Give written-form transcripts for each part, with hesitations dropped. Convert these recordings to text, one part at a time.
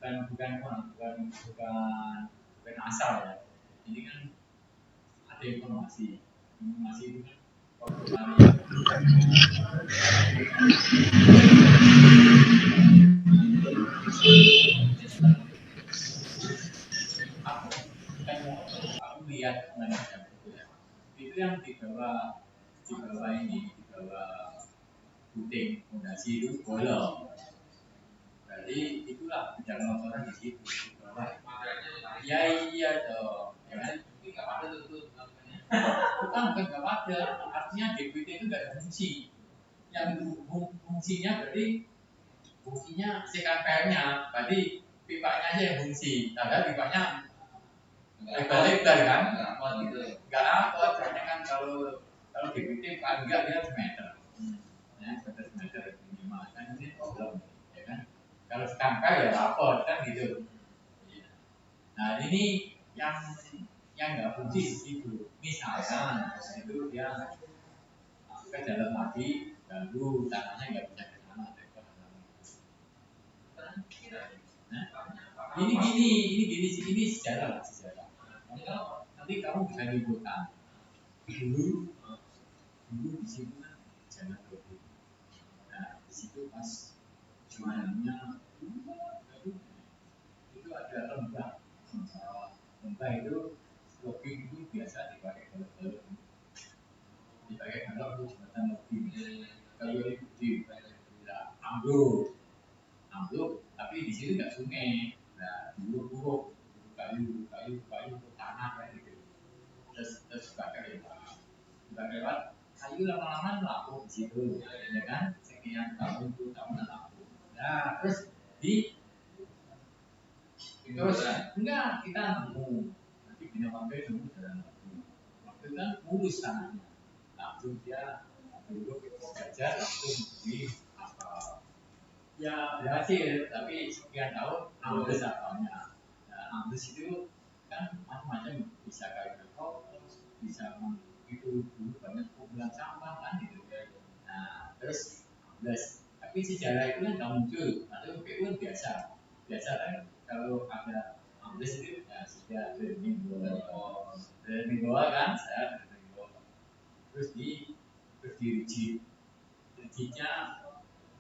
bukan asal ya. Ini kan ada informasi itu kan waktu kami aku lihat itu yang di bawah puting fondasi itu bolong. Berarti itulah bidang motoran di situ di bawah. Ya iya dong, ya kan? Bukan nggak ada, artinya DPT itu nggak ada fungsi. Yang fungsinya berarti fungsinya CKPR-nya, berarti pipanya aja yang fungsi. Padahal pipanya lebar-lebar kan? Nggak apa, soalnya kan kalau DPT paling nggak dia semeter, ya semeter minimal kan ini problem, ya kan? Kalau sekangkar ya lapor kan gitu. Nah ini yang nggak fungsi di situ. Misalkan itu dia ke dalam lagi ganggu tanahnya nggak bisa ke sana. Nah, ini sejarah. Nanti kamu bisa liburkan. Dulu di situ kan jangan kopi. Nah di situ pas jualannya itu ada lembah. Lembah itu kopi itu biasa dipakai kalau dipakai kalau untuk jembatan kopi. Kalau itu di ambruk, tapi di situ nggak sungai. Nah buruk kayu tanah kayak gitu. Terus pakai lewat kayu lama-lama laku di situ, ya kan? Sekian tahun itu tahun laku. Nah terus enggak kita nemu nanti punya pakai nemu jalan waktu kan mulus tanahnya, langsung dia duduk gajah langsung di apa ya berhasil, tapi sekian tahun ambles apanya. Nah, ambles itu kan macam-macam, bisa kayu lekok, bisa itu dulu banyak kumpulan sampah kan gitu. Nah terus ambles, tapi sejarah itu kan nggak muncul, atau PU kan biasa kan kalau ada ambles itu ya sudah dari bawah kan, saya dari bawah terus di rigidnya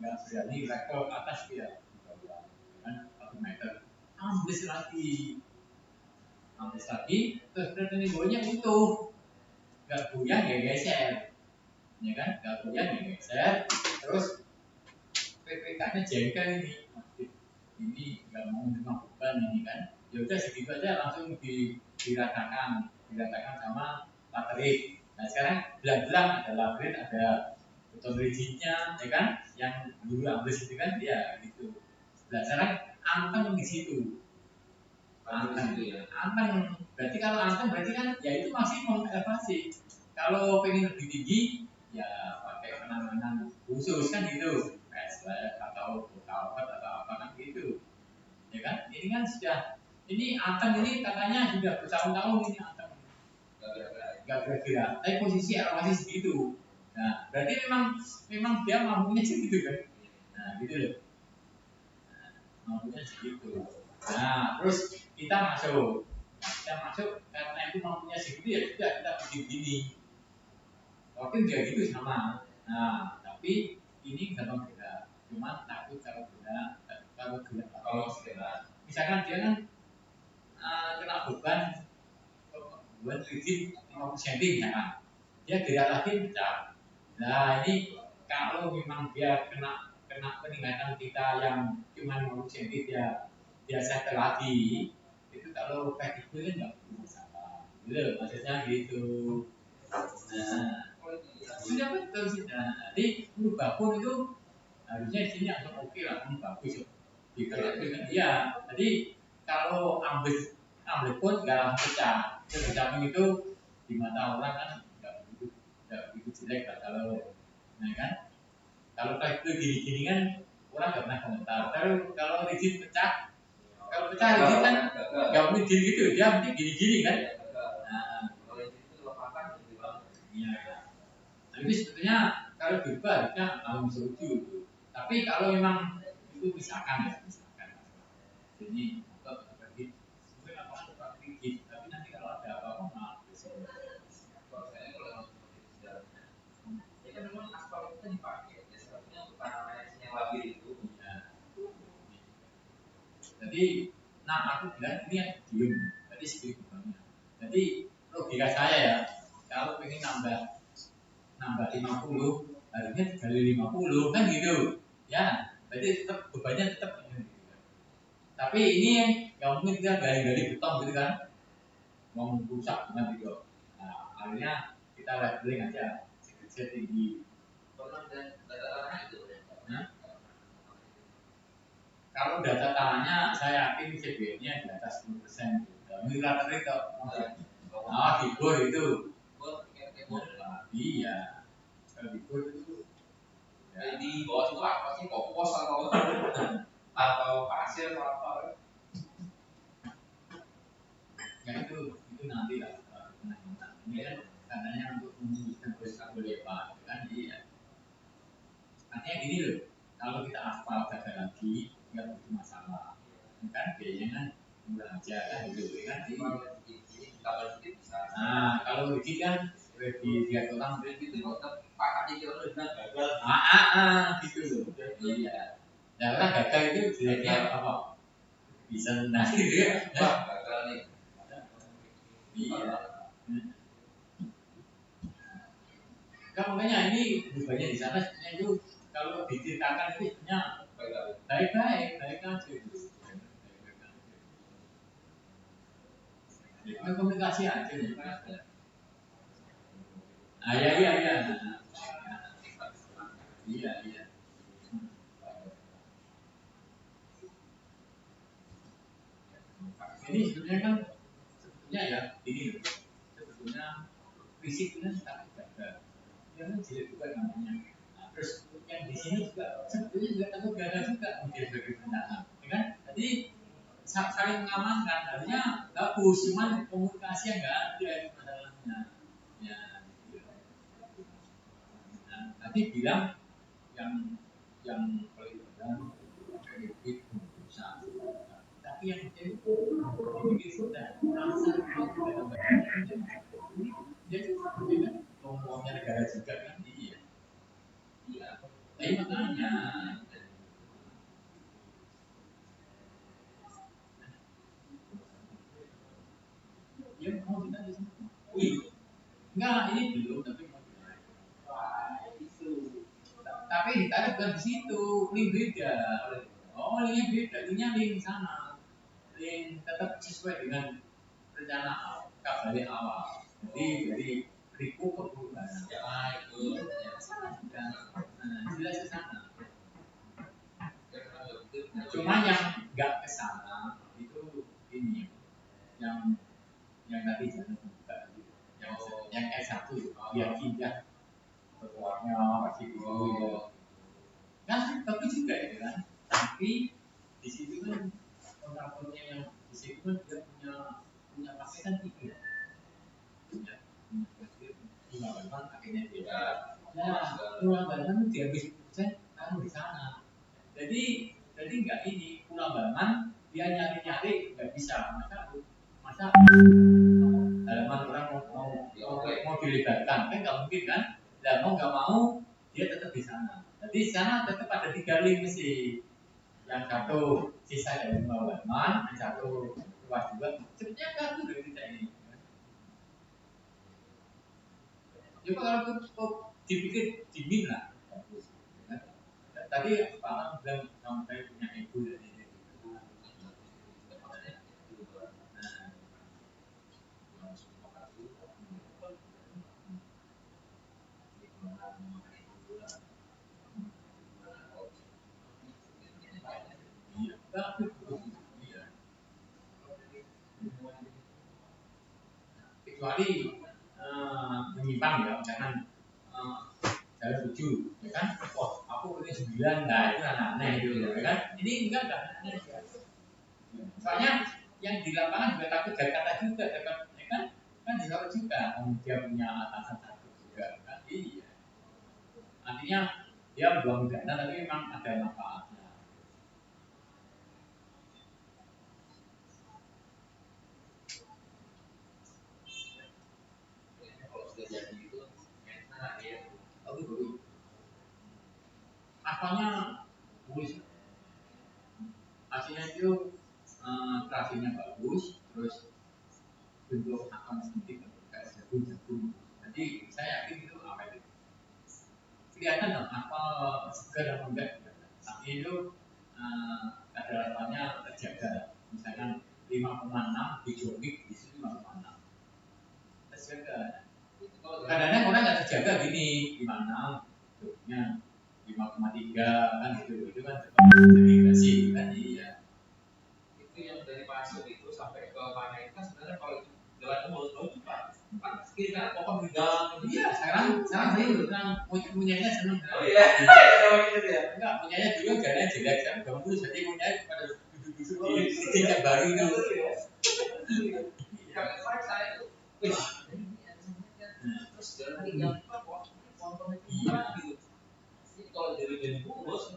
nggak berani level atas dia kan 1 meter ambles lagi terus bawahnya utuh, nggak goyang ya geser, ya kan nggak goyang ya geser. Terus PPK-nya jengkel ini nggak mau menerima beban ini kan, ya udah segitu aja langsung diratakan sama materik. Nah sekarang belang-belang ada labrit, ada beton rigidnya, ya kan, yang dulu ambles itu kan ya gitu. Nah sekarang anteng di situ, anteng berarti kalau anteng berarti kan ya itu maksimum elevasi. Kalau pengen lebih tinggi ya pakai penanganan khusus kan gitu, PSLF atau kalpat atau apa kan gitu, ya kan. Ini kan sudah, ini anteng ini katanya sudah bertahun-tahun ini anteng nggak bergerak, tapi posisi elevasi segitu. Nah berarti memang dia mampunya segitu kan. Nah gitu loh, mampunya segitu. Nah terus kita masuk karena itu mampunya segitu ya sudah kita bikin gini. Oke dia gitu sama. Nah tapi ini gampang gerak, cuman takut kalau gerak misalkan dia kan kena beban rigid 50 cm misalkan, dia gerak lagi pecah. Nah ini kalau memang dia kena peningkatan kita yang cuma 50 cm, dia settle lagi, itu kalau fleksibel kan nggak masalah, gitu maksudnya gitu. Nah sudah betul sudah. Jadi merubah pun itu harusnya di sini langsung oke lah, bagus dikerjakan dia. Jadi kalau ambil pun nggak langsung pecah. Pecah itu di mata orang kan nggak begitu jelek lah kalau, nah kan. Kalau kayak itu gini-gini kan orang nggak pernah komentar. Kalau rigid pecah, kalau pecah rigid kan nggak mungkin gini gitu, dia mungkin gini-gini kan. Nah, iya. Jadi sebetulnya kalau berubah harusnya langsung setuju. Tapi kalau memang itu misalkan ini untuk kredit mungkin lapangan tetap kredit tapi nanti kalau ada apa-apa malah besok kalau saya kalau sejarahnya ya kan memang aspal itu kan dipakai ya sebabnya untuk tanah yang labil itu ya. Jadi aku bilang ini yang diem jadi sedikit banyak jadi logika saya ya kalau pengen nambah 50 harusnya dikali 50 kan gitu ya berarti tetap bebannya tetap gitu. Tapi ini yang mungkin kita gali-gali beton gitu kan mau rusak dengan gitu nah akhirnya kita leveling aja sekecil tinggi dan data tanah itu nah, kalau data tanahnya saya yakin CBN-nya di atas 10% gitu. Miliar itu dibor itu iya kalau dibor itu ya. Di bawah itu apa sih kompos atau pasir atau apa ya itu nanti lah ini kan katanya untuk memutuskan boleh apa kan iya artinya gini loh kalau kita aspal gagal lagi nggak butuh masalah kan biayanya kan murah aja kan gitu kan nah kalau rigid kan di tiap orang itu pakai itu dengan gagal gitu loh iya ya orang gagal itu jeleknya apa bisa nanti dia gagal nih iya kan makanya ini bebannya di sana sebenarnya itu kalau diceritakan itu sebenarnya baik-baik aja gitu. Ya, komunikasi aja ya. Iya. Iya. Ini sebenarnya ya ini sebetulnya fisiknya sangat gagal. Yang jelek juga namanya. Nah, terus yang di sini juga sebetulnya juga takut gagal juga mungkin sebagai pendatang, ya kan? Jadi saling mengamankan, artinya bagus, cuman komunikasi yang nggak ada itu masalahnya. Ya, gitu. Nah, tadi bilang yang paling benar kredit perusahaan, tapi yang itu dipikir sudah rasa jadi kan ngomongnya negara juga kan iya tapi makanya ya mau kita di sini enggak ini belum tapi mau tapi ditarik bukan di situ link beda linknya beda linknya link sana link tetap sesuai dengan rencana kabarnya awal jadi Riku kebutuhan ya itu salah juga jelas ke sana cuma yang nggak ke sana itu ini yang tadi jangan buka yang S1 yang tidak keluarnya masih dulu kan tapi juga ya kan tapi di situ kan kontraktornya yang di situ kan dia punya paketan tiga punya paket Purwabarman akhirnya dia Purwabarman dia habis persen taruh di sana jadi nggak ini Purwabarman dia nyari nggak bisa masa halaman orang mau dilibatkan kan nggak mungkin kan dan mau nggak mau dia tetap di sana jadi di sana tetap ada 3 link sih yang satu sisa dari Purwabarman yang satu luas juga sebenarnya kartu dari kita ini coba kalau dipikir dimin lah tadi Pak bilang kamu saya punya ibu dan ini kecuali menyimpang ya jangan jalan 7 ya kan wah aku ini 9 nah itu aneh itu ya kan ini enggak aneh ya. Soalnya yang di lapangan juga takut Jakarta juga ya kan di Solo juga dia punya atasan satu juga kan iya artinya dia buang dana tapi memang ada manfaatnya Hasilnya itu kreasinya bagus, terus bentuk akam sedikit kayak jagung. Jadi saya yakin itu apa itu? Kelihatan dong apa segar atau enggak? Tapi itu kadar-kadarnya terjaga. Misalkan 5,6 di jogik di situ 5,6 terjaga. Kadang-kadang orang nggak terjaga gini 56 jognya 5,3 kan itu kan dehidrasi kan iya. Itu yang dari masuk itu sampai ke mana itu kan sebenarnya kalau itu jalan mulut itu pak kira pokok bidang Iya sekarang saya bilang punyanya seneng. Oh iya gitu ya Enggak punyanya dulu jalannya jelek kan bagus jadi punyanya pada duduk-duduk di tingkat baru itu. Kalau saya itu terus jalan lagi yang kok nonton itu gitu. Jadi kalau dari bungkus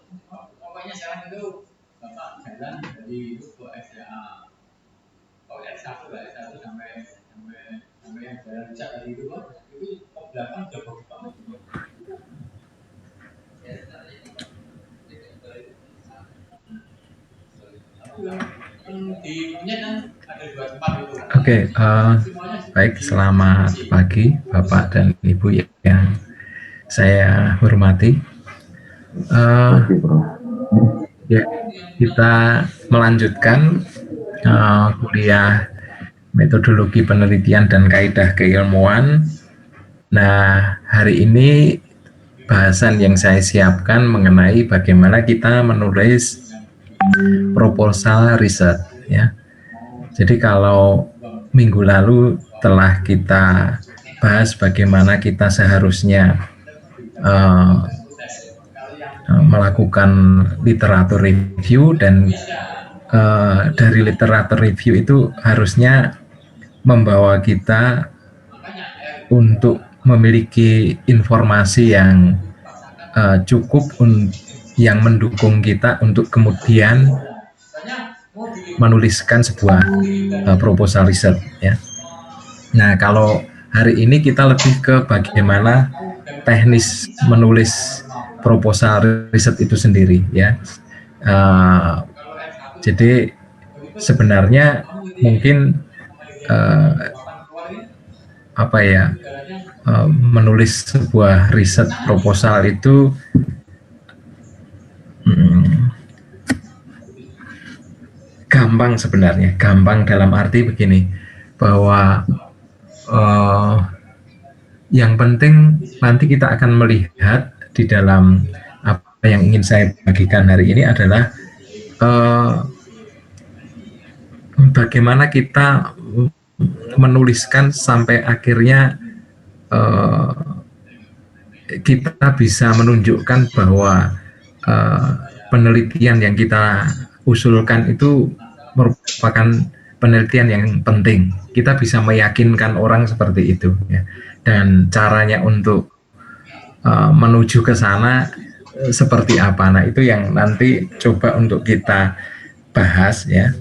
Pokoknya sekarang itu bapak jalan dari itu ke SDA. Oh S1 lah S1 sampai yang jalan bisa dari itu kok itu ke belakang udah bagus banget. Di punya kan ada 2 tempat itu. Oke, baik, selamat pagi Bapak dan Ibu yang saya hormati. Ya, kita melanjutkan kuliah metodologi penelitian dan kaidah keilmuan. Nah, hari ini bahasan yang saya siapkan mengenai bagaimana kita menulis proposal riset, ya. Jadi kalau minggu lalu telah kita bahas bagaimana kita seharusnya melakukan literatur review dan dari literatur review itu harusnya membawa kita untuk memiliki informasi yang cukup yang mendukung kita untuk kemudian menuliskan sebuah proposal riset, ya. Nah, kalau hari ini kita lebih ke bagaimana teknis menulis proposal riset itu sendiri, ya. Jadi sebenarnya mungkin menulis sebuah riset proposal itu gampang sebenarnya, gampang dalam arti begini, bahwa yang penting nanti kita akan melihat di dalam apa yang ingin saya bagikan hari ini adalah bagaimana kita menuliskan sampai akhirnya kita bisa menunjukkan bahwa penelitian yang kita usulkan itu merupakan penelitian yang penting. Kita bisa meyakinkan orang seperti itu, ya. Dan caranya untuk menuju ke sana seperti apa? Nah, itu yang nanti coba untuk kita bahas, ya.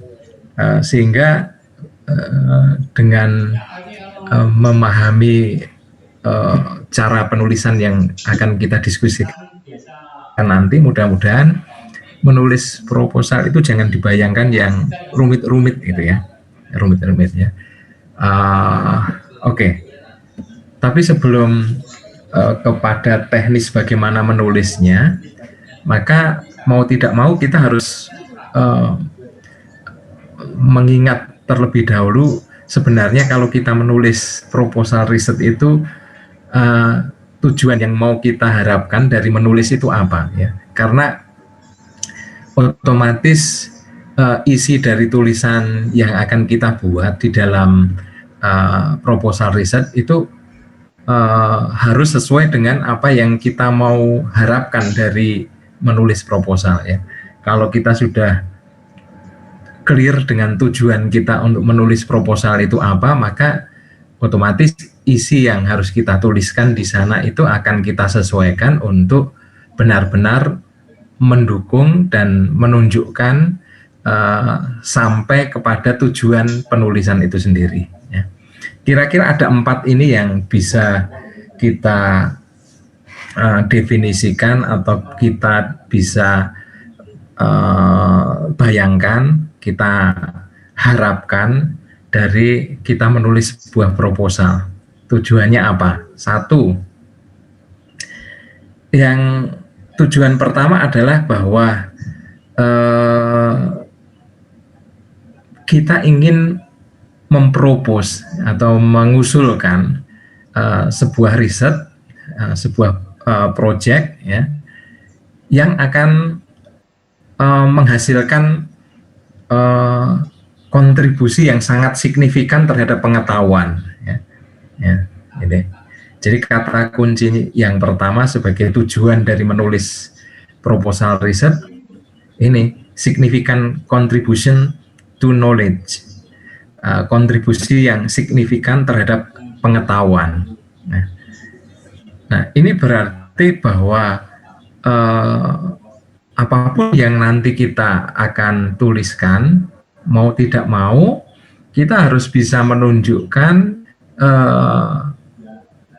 Sehingga dengan memahami cara penulisan yang akan kita diskusikan nanti, mudah-mudahan menulis proposal itu jangan dibayangkan yang rumit-rumit gitu, ya, rumit-rumit, ya. Oke. Tapi sebelum kepada teknis bagaimana menulisnya, maka mau tidak mau kita harus mengingat terlebih dahulu sebenarnya kalau kita menulis proposal riset itu tujuan yang mau kita harapkan dari menulis itu apa, ya. Karena otomatis isi dari tulisan yang akan kita buat di dalam proposal riset itu harus sesuai dengan apa yang kita mau harapkan dari menulis proposal, ya. Kalau kita sudah clear dengan tujuan kita untuk menulis proposal itu apa, maka otomatis isi yang harus kita tuliskan di sana itu akan kita sesuaikan untuk benar-benar mendukung dan menunjukkan sampai kepada tujuan penulisan itu sendiri, ya. Kira-kira ada 4 ini yang bisa kita definisikan atau kita bisa bayangkan, kita harapkan dari kita menulis sebuah proposal? Tujuannya apa? Satu, yang tujuan pertama adalah bahwa kita ingin mempropos atau mengusulkan sebuah riset, sebuah project ya, yang akan menghasilkan kontribusi yang sangat signifikan terhadap pengetahuan ya. Ini. Jadi kata kunci yang pertama sebagai tujuan dari menulis proposal riset ini significant contribution to knowledge, kontribusi yang signifikan terhadap pengetahuan. Nah, ini berarti bahwa apapun yang nanti kita akan tuliskan, mau tidak mau, kita harus bisa menunjukkan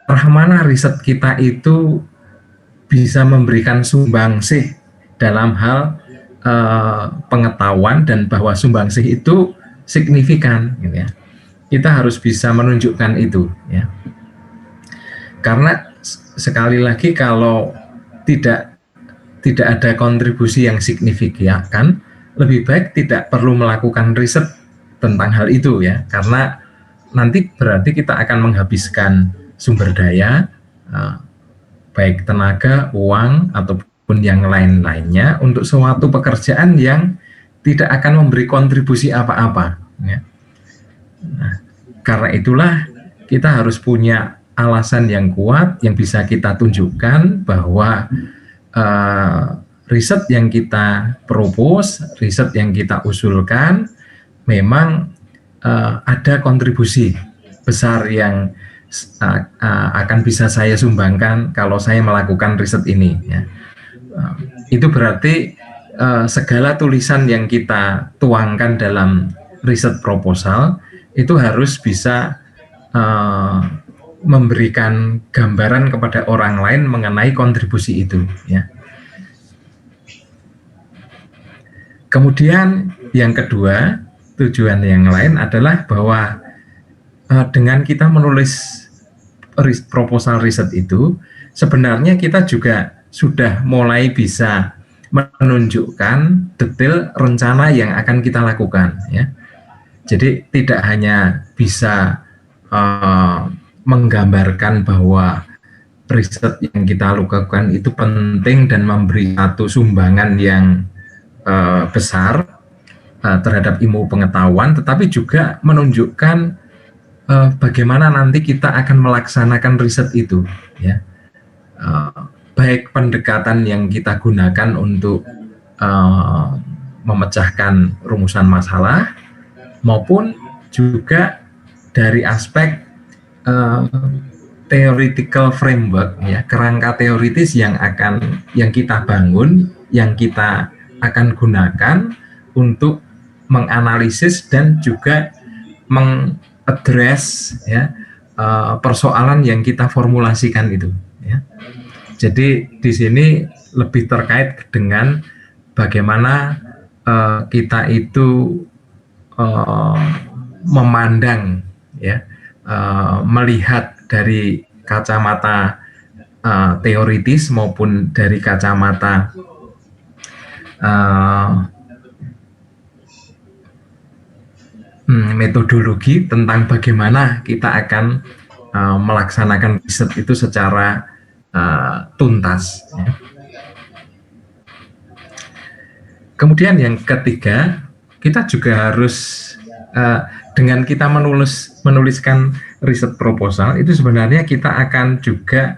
arah mana riset kita itu bisa memberikan sumbangsih dalam hal pengetahuan, dan bahwa sumbangsih itu signifikan, gitu ya. Kita harus bisa menunjukkan itu, ya. Karena sekali lagi kalau tidak ada kontribusi yang signifikan, lebih baik tidak perlu melakukan riset tentang hal itu, ya. Karena nanti berarti kita akan menghabiskan sumber daya, baik tenaga, uang, ataupun yang lain-lainnya untuk suatu pekerjaan yang tidak akan memberi kontribusi apa-apa, ya. Nah, karena itulah kita harus punya alasan yang kuat yang bisa kita tunjukkan bahwa riset yang kita propose, riset yang kita usulkan memang ada kontribusi besar yang akan bisa saya sumbangkan kalau saya melakukan riset ini, ya. Itu berarti segala tulisan yang kita tuangkan dalam riset proposal itu harus bisa memberikan gambaran kepada orang lain mengenai kontribusi itu, ya. Kemudian yang kedua, tujuan yang lain adalah bahwa dengan kita menulis proposal riset itu, sebenarnya kita juga sudah mulai bisa menunjukkan detail rencana yang akan kita lakukan, ya. Jadi tidak hanya bisa menggambarkan bahwa riset yang kita lakukan itu penting dan memberi satu sumbangan yang besar terhadap ilmu pengetahuan, tetapi juga menunjukkan bagaimana nanti kita akan melaksanakan riset itu, ya. Baik pendekatan yang kita gunakan untuk memecahkan rumusan masalah, maupun juga dari aspek theoretical framework, ya, kerangka teoritis yang kita bangun, yang kita akan gunakan untuk menganalisis dan juga mengadres, ya, persoalan yang kita formulasikan itu, ya. Jadi di sini lebih terkait dengan bagaimana kita itu memandang, ya, melihat dari kacamata teoritis maupun dari kacamata metodologi tentang bagaimana kita akan melaksanakan riset itu secara tuntas, ya. Kemudian yang ketiga, kita juga harus dengan kita menuliskan riset proposal itu sebenarnya kita akan juga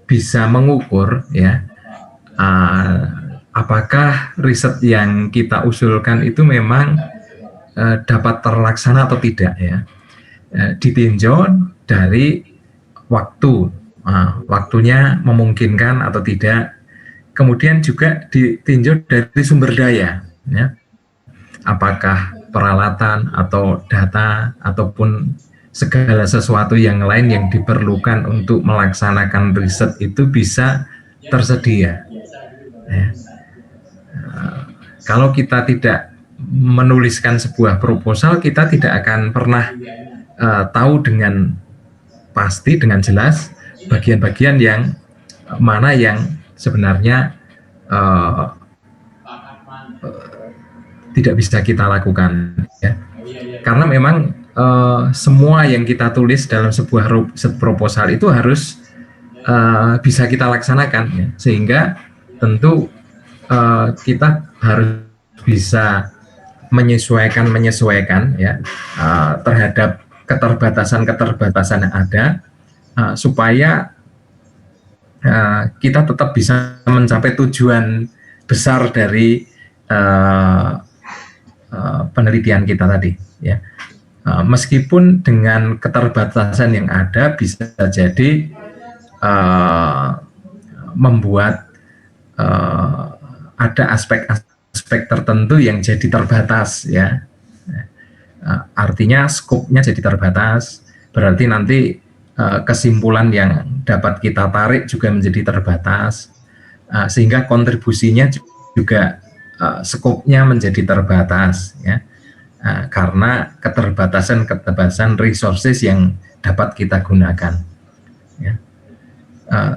bisa mengukur, ya, apakah riset yang kita usulkan itu memang dapat terlaksana atau tidak, ya. Ditinjau dari waktu, waktunya memungkinkan atau tidak. Kemudian juga ditinjau dari sumber daya, ya. Apakah peralatan atau data ataupun segala sesuatu yang lain yang diperlukan untuk melaksanakan riset itu bisa tersedia, ya. Kalau kita tidak menuliskan sebuah proposal, kita tidak akan pernah tahu dengan pasti, dengan jelas bagian-bagian yang mana yang sebenarnya tidak bisa kita lakukan, ya. Karena memang semua yang kita tulis dalam sebuah proposal itu harus bisa kita laksanakan, ya. Sehingga tentu kita harus bisa menyesuaikan ya terhadap keterbatasan yang ada, supaya kita tetap bisa mencapai tujuan besar dari penelitian kita tadi, ya. Meskipun dengan keterbatasan yang ada bisa jadi membuat ada aspek tertentu yang jadi terbatas, ya. Artinya skopnya jadi terbatas, berarti nanti kesimpulan yang dapat kita tarik juga menjadi terbatas, sehingga kontribusinya juga skopnya menjadi terbatas, ya. Karena keterbatasan resources yang dapat kita gunakan, ya.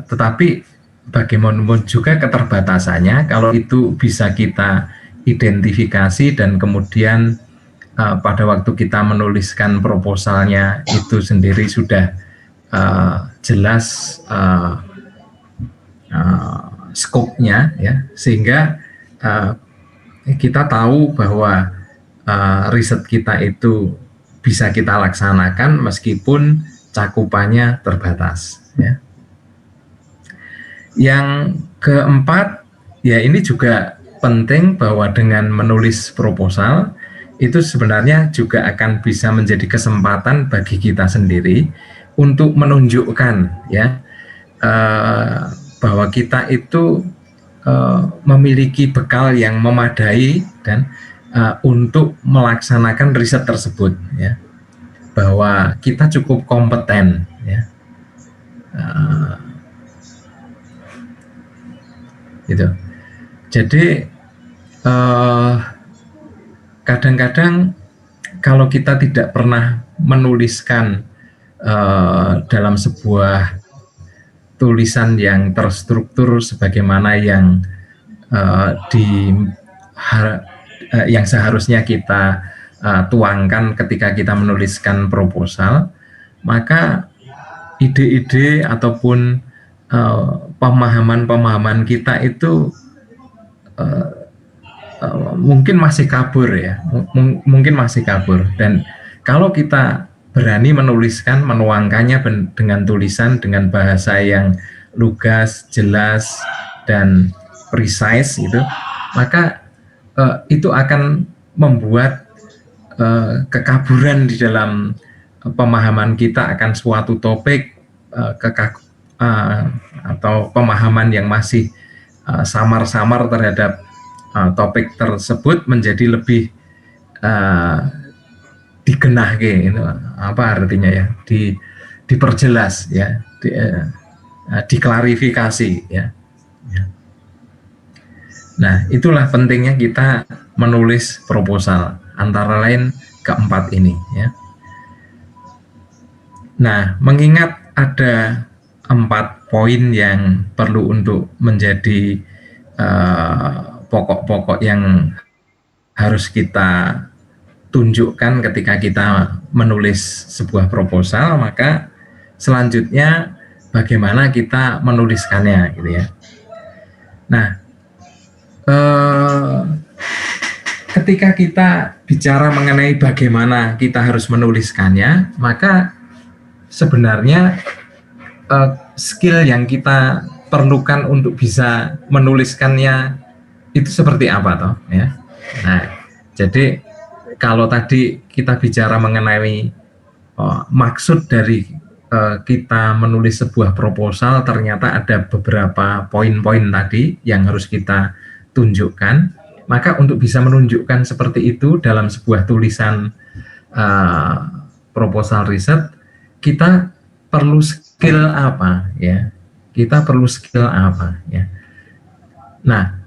Tetapi bagaimanapun juga keterbatasannya, kalau itu bisa kita identifikasi dan kemudian pada waktu kita menuliskan proposalnya itu sendiri sudah jelas skopnya, ya, sehingga kita tahu bahwa riset kita itu bisa kita laksanakan meskipun cakupannya terbatas, ya. Yang keempat, ya, ini juga penting bahwa dengan menulis proposal itu sebenarnya juga akan bisa menjadi kesempatan bagi kita sendiri untuk menunjukkan, ya, bahwa kita itu memiliki bekal yang memadai dan untuk melaksanakan riset tersebut, ya, bahwa kita cukup kompeten, ya. Gitu. Jadi kadang-kadang kalau kita tidak pernah menuliskan dalam sebuah tulisan yang terstruktur sebagaimana yang yang seharusnya kita tuangkan ketika kita menuliskan proposal, maka ide-ide ataupun pemahaman kita itu mungkin masih kabur, ya, mungkin masih kabur. Dan kalau kita berani menuangkannya dengan tulisan dengan bahasa yang lugas, jelas, dan precise, itu, maka itu akan membuat kekaburan di dalam pemahaman kita akan suatu topik, atau pemahaman yang masih samar-samar terhadap topik tersebut menjadi lebih digenahke, itu apa artinya, ya, diperjelas, ya, diklarifikasi, ya. Nah, itulah pentingnya kita menulis proposal, antara lain keempat ini, ya. Nah, mengingat ada 4 poin yang perlu untuk menjadi pokok-pokok yang harus kita tunjukkan ketika kita menulis sebuah proposal, maka selanjutnya bagaimana kita menuliskannya, gitu, ya. Nah, ketika kita bicara mengenai bagaimana kita harus menuliskannya, maka sebenarnya skill yang kita perlukan untuk bisa menuliskannya itu seperti apa, toh, ya. Nah, jadi kalau tadi kita bicara mengenai maksud dari kita menulis sebuah proposal, ternyata ada beberapa poin-poin tadi yang harus kita tunjukkan. Maka untuk bisa menunjukkan seperti itu dalam sebuah tulisan proposal riset, kita perlu skill apa, ya? Kita perlu skill apa, ya? Nah,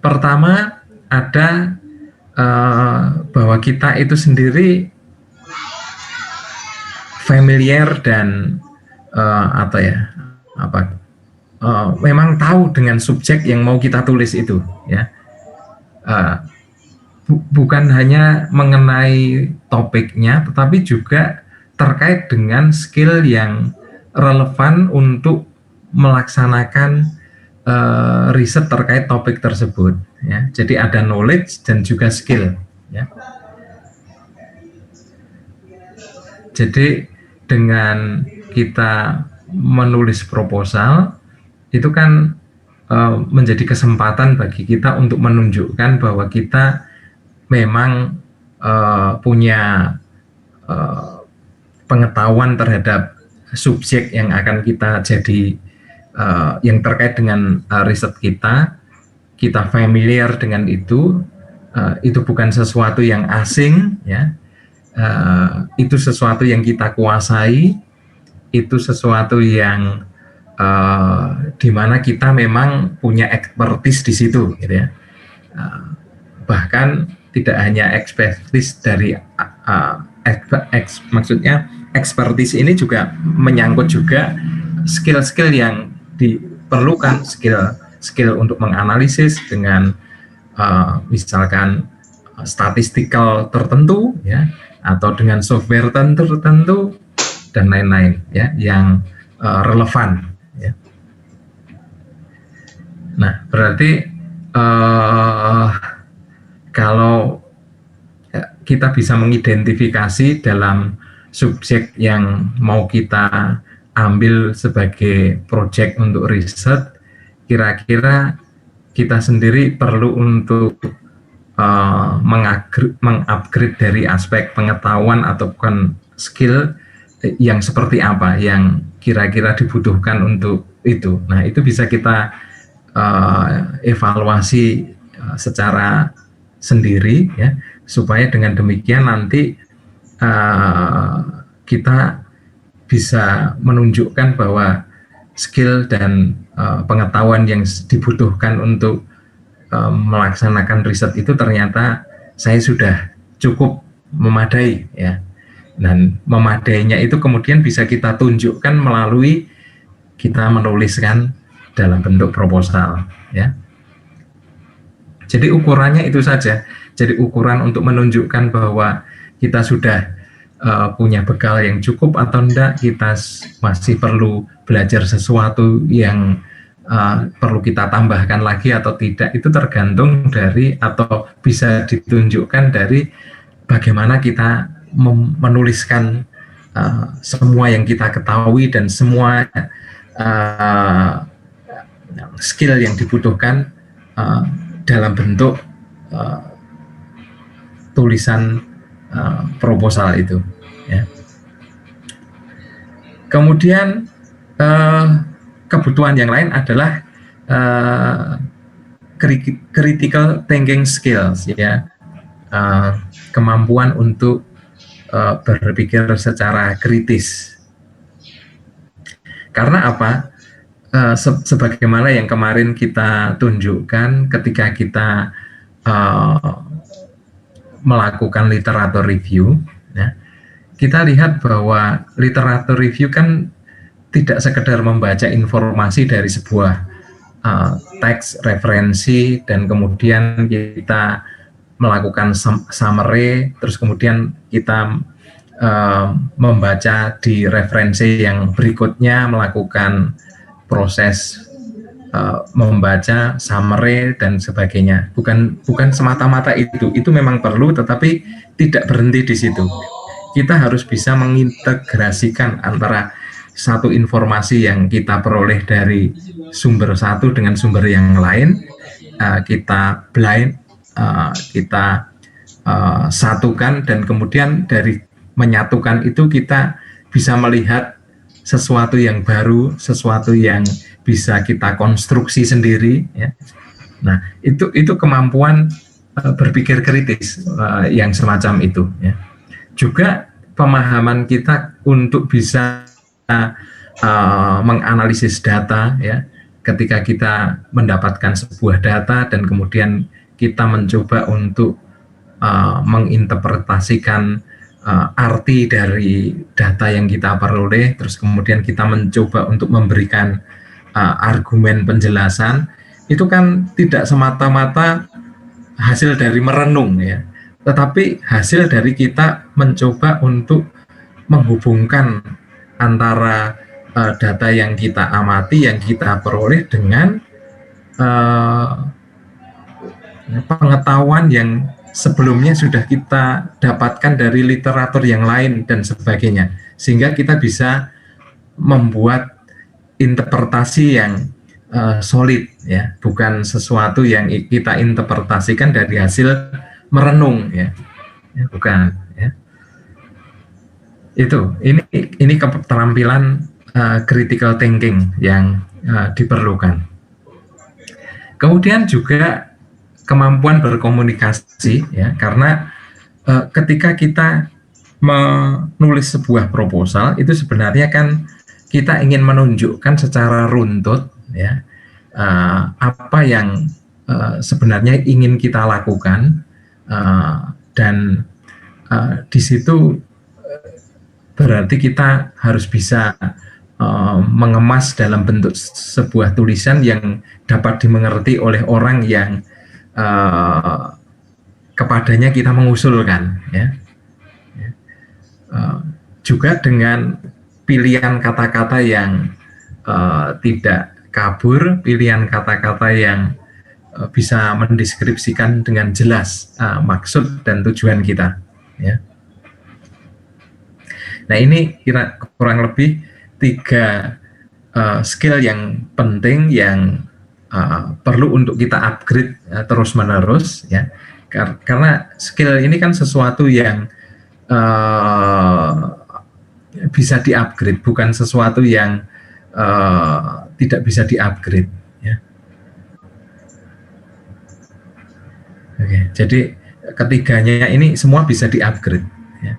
Pertama ada bahwa kita itu sendiri familiar dan memang tahu dengan subjek yang mau kita tulis itu, ya. Bukan hanya mengenai topiknya, tetapi juga terkait dengan skill yang relevan untuk melaksanakan riset terkait topik tersebut, ya. Jadi ada knowledge dan juga skill, ya. Jadi dengan kita menulis proposal itu kan menjadi kesempatan bagi kita untuk menunjukkan bahwa kita memang punya pengetahuan terhadap subjek yang akan kita jadi yang terkait dengan riset kita familiar dengan itu bukan sesuatu yang asing, ya. Itu sesuatu yang kita kuasai, itu sesuatu yang di mana kita memang punya expertise di situ, gitu ya. Bahkan tidak hanya expertise dari maksudnya expertise ini juga menyangkut juga skill-skill yang diperlukan, skill untuk menganalisis dengan misalkan statistikal tertentu, ya, atau dengan software tertentu dan lain-lain, ya, yang relevan, ya. Nah, berarti kalau kita bisa mengidentifikasi dalam subjek yang mau kita ambil sebagai proyek untuk riset, kira-kira kita sendiri perlu untuk mengupgrade dari aspek pengetahuan ataupun skill yang seperti apa yang kira-kira dibutuhkan untuk itu. Nah, itu bisa kita evaluasi secara sendiri, ya, supaya dengan demikian nanti kita bisa menunjukkan bahwa skill dan pengetahuan yang dibutuhkan untuk melaksanakan riset itu ternyata saya sudah cukup memadai, ya. Dan memadainya itu kemudian bisa kita tunjukkan melalui kita menuliskan dalam bentuk proposal, ya. Jadi ukurannya itu saja. Jadi ukuran untuk menunjukkan bahwa kita sudah punya bekal yang cukup atau enggak, kita masih perlu belajar sesuatu yang perlu kita tambahkan lagi atau tidak, itu tergantung dari atau bisa ditunjukkan dari bagaimana kita menuliskan semua yang kita ketahui dan semua skill yang dibutuhkan dalam bentuk tulisan proposal itu, ya. Kemudian kebutuhan yang lain adalah critical thinking skills, ya. Kemampuan untuk berpikir secara kritis. Karena apa? Sebagaimana yang kemarin kita tunjukkan ketika kita melakukan literatur review, ya, kita lihat bahwa literatur review kan tidak sekedar membaca informasi dari sebuah teks referensi dan kemudian kita melakukan summary, terus kemudian kita membaca di referensi yang berikutnya, melakukan proses membaca summary dan sebagainya. Bukan semata-mata itu memang perlu, tetapi tidak berhenti di situ. Kita harus bisa mengintegrasikan antara satu informasi yang kita peroleh dari sumber satu dengan sumber yang lain, kita blind, kita satukan, dan kemudian dari menyatukan itu kita bisa melihat sesuatu yang baru, sesuatu yang bisa kita konstruksi sendiri, ya. Nah, itu kemampuan berpikir kritis yang semacam itu, ya. Juga pemahaman kita untuk bisa menganalisis data, ya, ketika kita mendapatkan sebuah data dan kemudian kita mencoba untuk menginterpretasikan arti dari data yang kita peroleh, terus kemudian kita mencoba untuk memberikan argumen penjelasan, itu kan tidak semata-mata hasil dari merenung ya, tetapi hasil dari kita mencoba untuk menghubungkan antara data yang kita amati, yang kita peroleh dengan pengetahuan yang sebelumnya sudah kita dapatkan dari literatur yang lain dan sebagainya, sehingga kita bisa membuat interpretasi yang solid ya, bukan sesuatu yang kita interpretasikan dari hasil merenung ya, bukan ya. Itu ini keterampilan critical thinking yang diperlukan. Kemudian juga kemampuan berkomunikasi ya, karena ketika kita menulis sebuah proposal itu sebenarnya kan kita ingin menunjukkan secara runtut ya apa yang sebenarnya ingin kita lakukan, dan di situ berarti kita harus bisa mengemas dalam bentuk sebuah tulisan yang dapat dimengerti oleh orang yang kepadanya kita mengusulkan ya. Juga dengan pilihan kata-kata yang tidak kabur, pilihan kata-kata yang bisa mendeskripsikan dengan jelas maksud dan tujuan kita ya. Nah, ini kurang lebih 3 skill yang penting yang perlu untuk kita upgrade terus-menerus ya, karena skill ini kan sesuatu yang bisa di-upgrade, bukan sesuatu yang tidak bisa di-upgrade ya. Oke, jadi ketiganya ini semua bisa di-upgrade ya.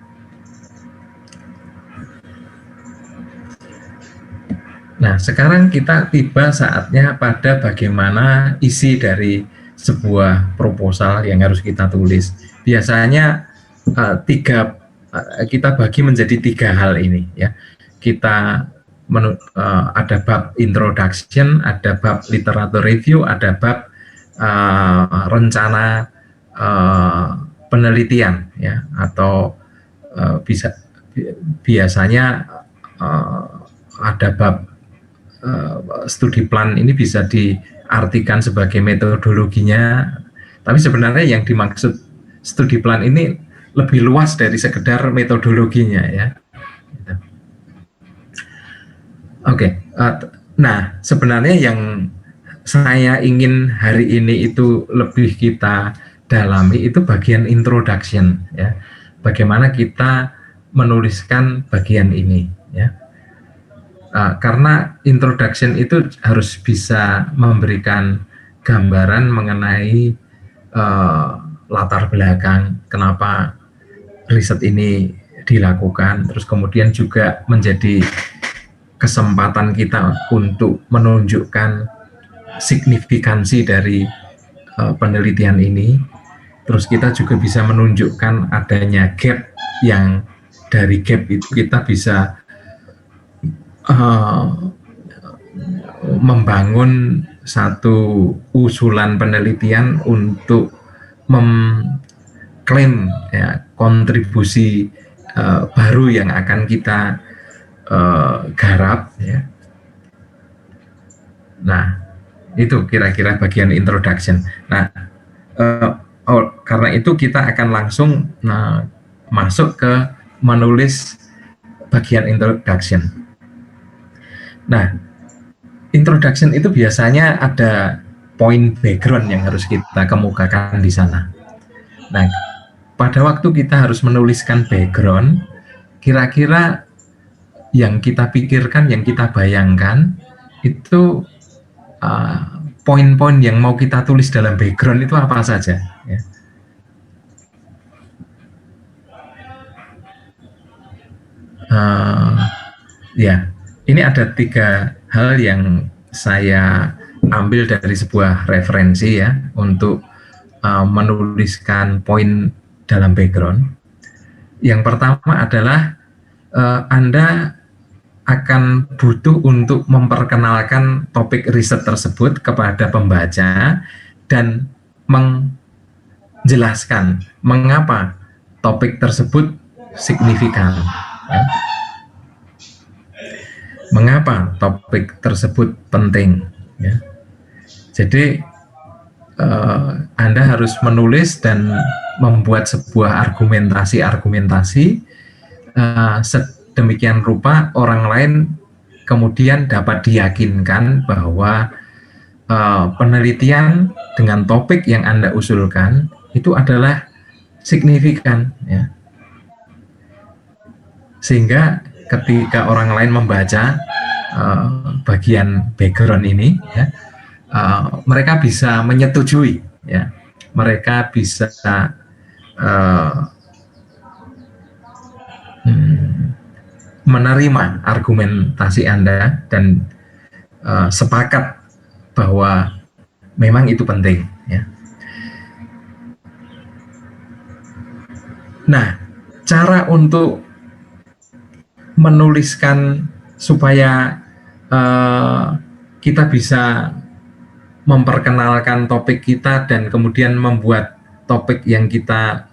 Nah, sekarang kita tiba saatnya pada bagaimana isi dari sebuah proposal yang harus kita tulis. Biasanya kita bagi menjadi 3 hal ini ya. Kita ada bab introduction, ada bab literatur review, ada bab rencana penelitian ya, atau biasanya ada bab studi plan. Ini bisa diartikan sebagai metodologinya, tapi sebenarnya yang dimaksud studi plan ini lebih luas dari sekedar metodologinya ya. Oke, nah sebenarnya yang saya ingin hari ini itu lebih kita dalami itu bagian introduction ya. Bagaimana kita menuliskan bagian ini ya. Karena introduction itu harus bisa memberikan gambaran mengenai latar belakang kenapa riset ini dilakukan, terus kemudian juga menjadi kesempatan kita untuk menunjukkan signifikansi dari penelitian ini. Terus kita juga bisa menunjukkan adanya gap, yang dari gap itu kita bisa membangun satu usulan penelitian untuk mengklaim ya, kontribusi baru yang akan kita garap ya. Nah, itu kira-kira bagian introduction. Nah, karena itu kita akan langsung masuk ke menulis bagian introduction. Nah, introduction itu biasanya ada poin background yang harus kita kemukakan di sana. Nah, pada waktu kita harus menuliskan background, kira-kira yang kita pikirkan, yang kita bayangkan, itu poin-poin yang mau kita tulis dalam background itu apa saja ya. Ya, ini ada 3 hal yang saya ambil dari sebuah referensi ya untuk menuliskan poin dalam background. Yang pertama adalah Anda akan butuh untuk memperkenalkan topik riset tersebut kepada pembaca dan menjelaskan mengapa topik tersebut signifikan. Ya. Mengapa topik tersebut penting. Ya. Jadi Anda harus menulis dan membuat sebuah argumentasi sedemikian rupa orang lain kemudian dapat diyakinkan bahwa penelitian dengan topik yang Anda usulkan itu adalah signifikan, ya. Sehingga ketika orang lain membaca bagian background ini, ya, mereka bisa menyetujui, ya, mereka bisa menerima argumentasi Anda dan sepakat bahwa memang itu penting, ya. Nah, cara untuk menuliskan supaya kita bisa memperkenalkan topik kita dan kemudian membuat topik yang kita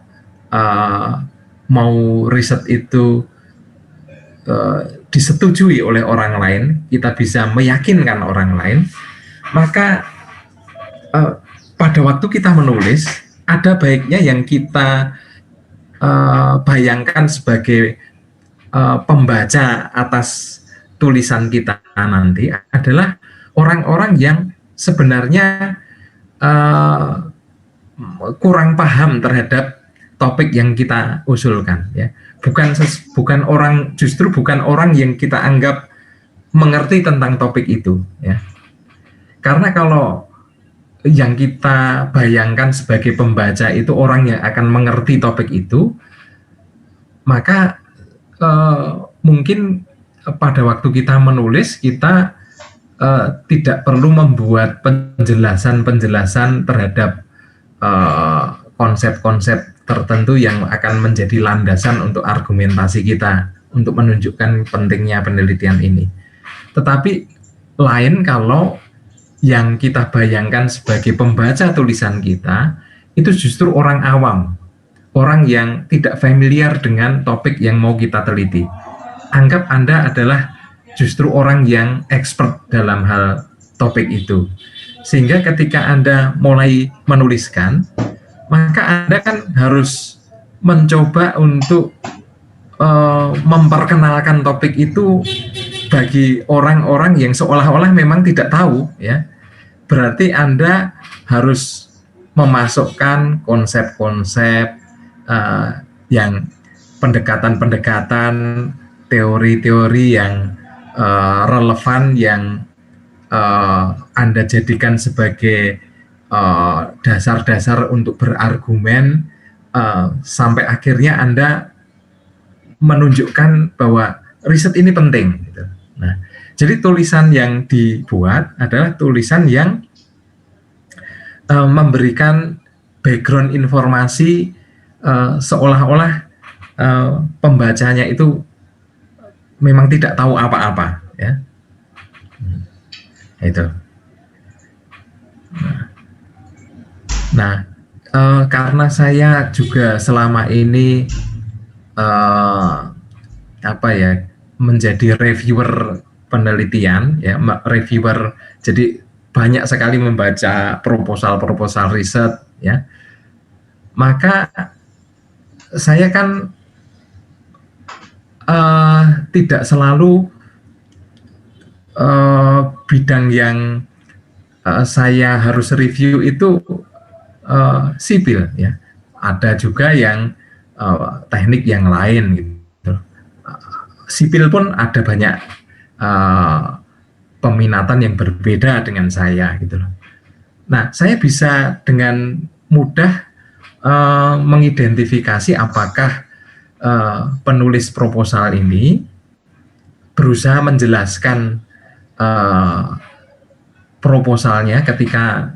mau riset itu disetujui oleh orang lain, kita bisa meyakinkan orang lain, maka pada waktu kita menulis ada baiknya yang kita bayangkan sebagai pembaca atas tulisan kita nanti adalah orang-orang yang sebenarnya kurang paham terhadap topik yang kita usulkan, ya. Bukan orang yang kita anggap mengerti tentang topik itu, ya. Karena kalau yang kita bayangkan sebagai pembaca itu orang yang akan mengerti topik itu, maka mungkin pada waktu kita menulis kita tidak perlu membuat penjelasan terhadap konsep-konsep tertentu yang akan menjadi landasan untuk argumentasi kita untuk menunjukkan pentingnya penelitian ini. Tetapi lain kalau yang kita bayangkan sebagai pembaca tulisan kita itu justru orang awam, orang yang tidak familiar dengan topik yang mau kita teliti. Anggap Anda adalah justru orang yang expert dalam hal topik itu. Sehingga ketika Anda mulai menuliskan, maka Anda kan harus mencoba untuk memperkenalkan topik itu bagi orang-orang yang seolah-olah memang tidak tahu, ya. Berarti Anda harus memasukkan konsep-konsep yang pendekatan-pendekatan, teori-teori yang relevan yang Anda jadikan sebagai dasar-dasar untuk berargumen sampai akhirnya Anda menunjukkan bahwa riset ini penting, gitu. Nah, jadi tulisan yang dibuat adalah tulisan yang memberikan background informasi seolah-olah pembacanya itu memang tidak tahu apa-apa, ya. Itu. Nah, karena saya juga selama ini menjadi reviewer penelitian, ya, reviewer, jadi banyak sekali membaca proposal riset, ya. Maka saya kan tidak selalu bidang yang saya harus review itu sipil, ya. Ada juga yang teknik yang lain, gitu. Sipil pun ada banyak peminatan yang berbeda dengan saya, gitu loh. Nah, saya bisa dengan mudah mengidentifikasi apakah penulis proposal ini berusaha menjelaskan proposalnya ketika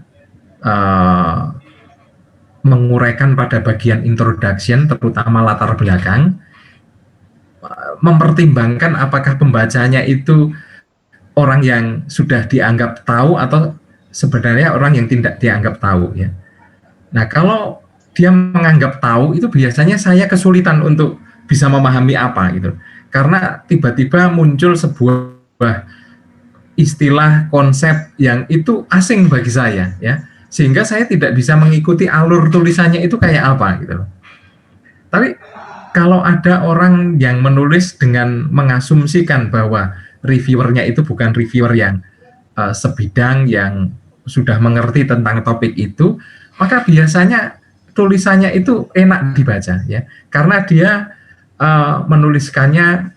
menguraikan pada bagian introduction, terutama latar belakang, mempertimbangkan apakah pembacanya itu orang yang sudah dianggap tahu atau sebenarnya orang yang tidak dianggap tahu ya. Nah, kalau dia menganggap tahu itu biasanya saya kesulitan untuk bisa memahami apa gitu. Karena tiba-tiba muncul sebuah istilah konsep yang itu asing bagi saya ya. Sehingga saya tidak bisa mengikuti alur tulisannya itu kayak apa gitu. Tapi kalau ada orang yang menulis dengan mengasumsikan bahwa reviewernya itu bukan reviewer yang sebidang, yang sudah mengerti tentang topik itu, maka biasanya tulisannya itu enak dibaca ya, karena dia menuliskannya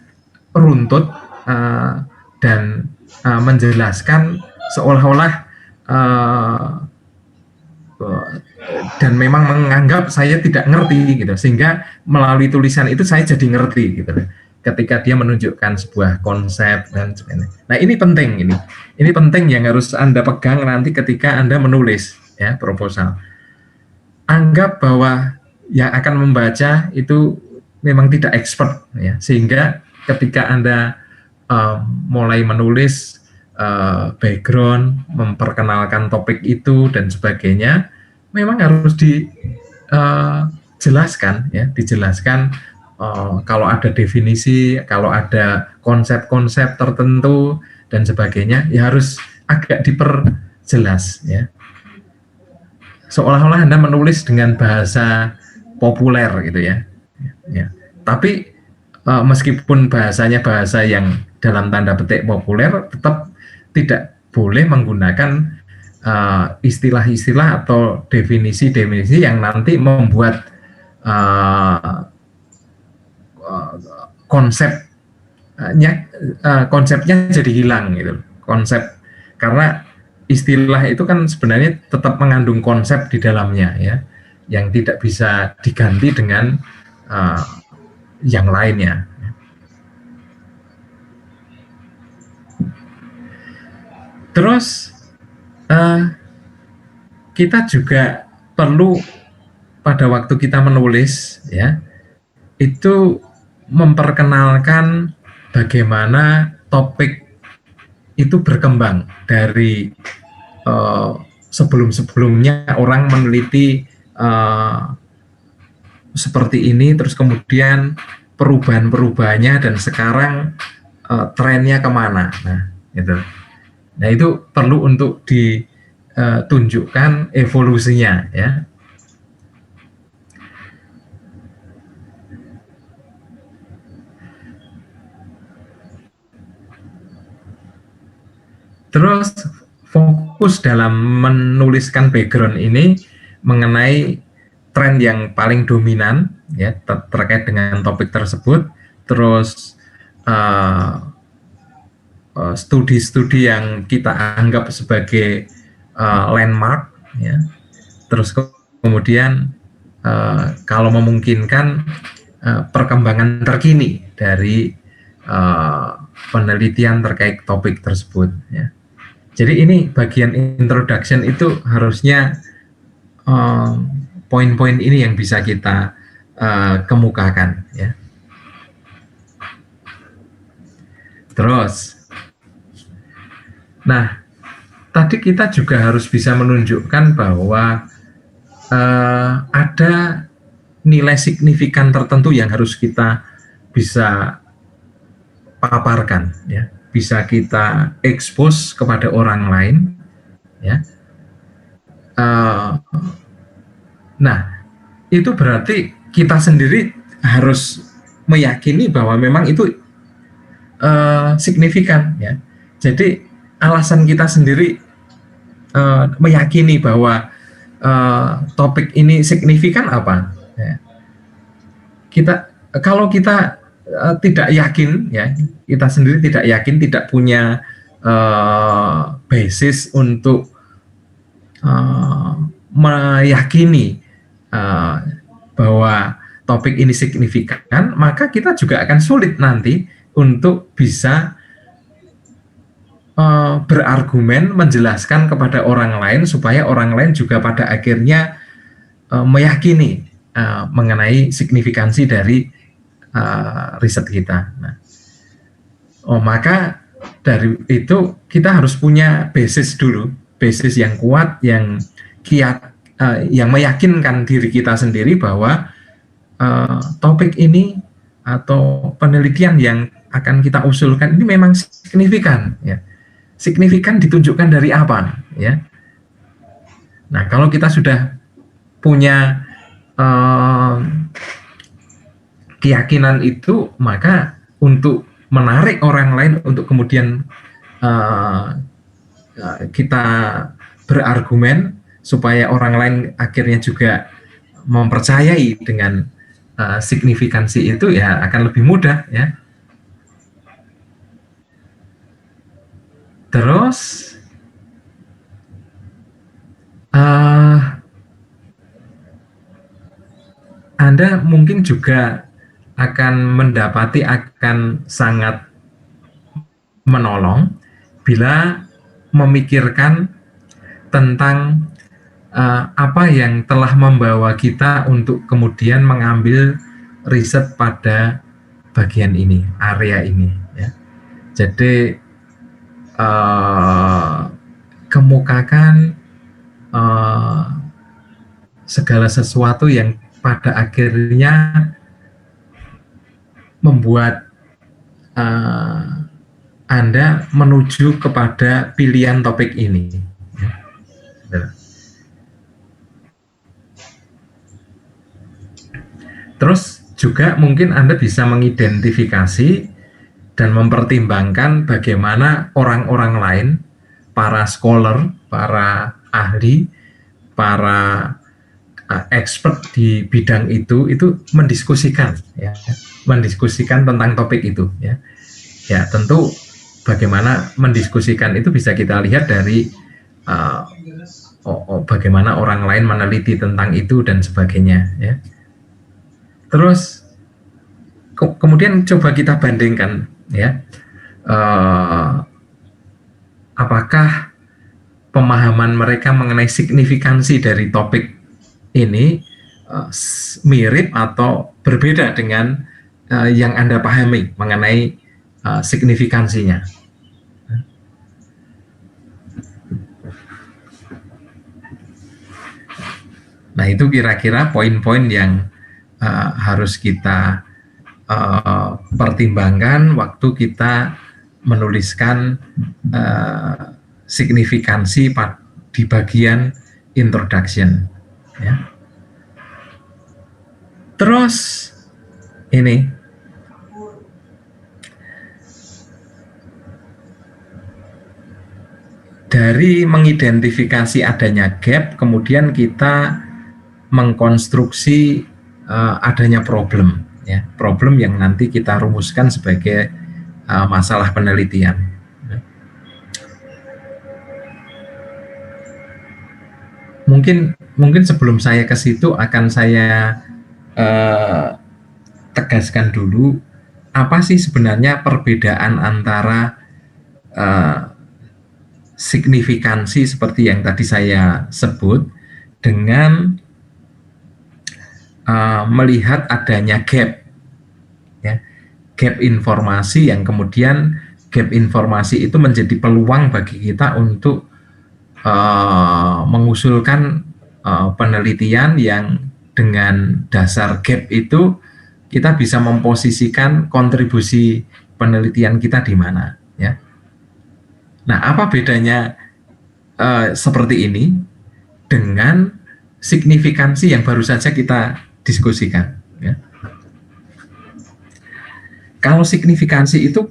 runtut dan menjelaskan seolah-olah dan memang menganggap saya tidak ngerti gitu, sehingga melalui tulisan itu saya jadi ngerti gitu ketika dia menunjukkan sebuah konsep dan sebagainya. Nah, ini penting, ini penting yang harus Anda pegang nanti ketika Anda menulis ya proposal. Anggap bahwa yang akan membaca itu memang tidak expert ya, sehingga ketika Anda mulai menulis background, memperkenalkan topik itu dan sebagainya, memang harus dijelaskan ya, dijelaskan kalau ada definisi, kalau ada konsep-konsep tertentu dan sebagainya, ya harus agak diperjelas ya. Seolah-olah Anda menulis dengan bahasa populer gitu ya. Ya. Tapi meskipun bahasanya bahasa yang dalam tanda petik populer, tetap tidak boleh menggunakan istilah-istilah atau definisi-definisi yang nanti membuat konsepnya jadi hilang gitu. Karena istilah itu kan sebenarnya tetap mengandung konsep di dalamnya ya, yang tidak bisa diganti dengan yang lainnya. Terus kita juga perlu pada waktu kita menulis ya, itu memperkenalkan bagaimana topik itu berkembang dari sebelum-sebelumnya orang meneliti seperti ini, terus kemudian perubahan-perubahannya dan sekarang trennya kemana. Nah, gitu. Nah, itu perlu untuk ditunjukkan evolusinya ya. Terus fokus dalam menuliskan background ini mengenai tren yang paling dominan ya terkait dengan topik tersebut. Terus studi-studi yang kita anggap sebagai landmark ya. Terus kemudian kalau memungkinkan perkembangan terkini dari penelitian terkait topik tersebut ya. Jadi ini bagian introduction itu harusnya poin-poin ini yang bisa kita kemukakan ya. Terus, nah tadi kita juga harus bisa menunjukkan bahwa ada nilai signifikan tertentu yang harus kita bisa paparkan ya, bisa kita expose kepada orang lain ya. Nah, itu berarti kita sendiri harus meyakini bahwa memang itu signifikan ya. Jadi alasan kita sendiri meyakini bahwa topik ini signifikan apa ya. Kalau kita tidak yakin ya, kita sendiri tidak yakin, tidak punya basis untuk meyakini bahwa topik ini signifikan, maka kita juga akan sulit nanti untuk bisa berargumen, menjelaskan kepada orang lain supaya orang lain juga pada akhirnya meyakini mengenai signifikansi dari riset kita. Nah, maka dari itu kita harus punya basis dulu, basis yang kuat, yang kiat, yang meyakinkan diri kita sendiri bahwa topik ini atau penelitian yang akan kita usulkan ini memang signifikan, ya. Signifikan ditunjukkan dari apa, ya. Nah, kalau kita sudah punya keyakinan itu, maka untuk menarik orang lain untuk kemudian kita berargumen supaya orang lain akhirnya juga mempercayai dengan signifikansi itu, ya akan lebih mudah, ya. Terus Anda mungkin juga akan mendapati akan sangat menolong bila memikirkan tentang apa yang telah membawa kita untuk kemudian mengambil riset pada bagian ini, area ini, ya. Jadi kemukakan segala sesuatu yang pada akhirnya membuat Anda menuju kepada pilihan topik ini. Terus juga mungkin Anda bisa mengidentifikasi dan mempertimbangkan bagaimana orang-orang lain, para scholar, para ahli, para expert di bidang itu mendiskusikan, ya, mendiskusikan tentang topik itu, ya. Ya, tentu bagaimana mendiskusikan itu bisa kita lihat dari bagaimana orang lain meneliti tentang itu dan sebagainya, ya. Terus kemudian coba kita bandingkan, ya, apakah pemahaman mereka mengenai signifikansi dari topik ini mirip atau berbeda dengan yang Anda pahami mengenai signifikansinya. Nah, itu kira-kira poin-poin yang harus kita pertimbangkan waktu kita menuliskan signifikansi di bagian introduction, ya. Terus ini dari mengidentifikasi adanya gap, kemudian kita mengkonstruksi adanya problem, ya, problem yang nanti kita rumuskan sebagai masalah penelitian. Mungkin sebelum saya ke situ akan saya tegaskan dulu apa sih sebenarnya perbedaan antara signifikansi seperti yang tadi saya sebut dengan melihat adanya gap, ya, gap informasi yang kemudian gap informasi itu menjadi peluang bagi kita untuk mengusulkan penelitian yang dengan dasar gap itu kita bisa memposisikan kontribusi penelitian kita di mana, ya. Nah, apa bedanya seperti ini dengan signifikansi yang baru saja kita diskusikan, ya. Kalau signifikansi itu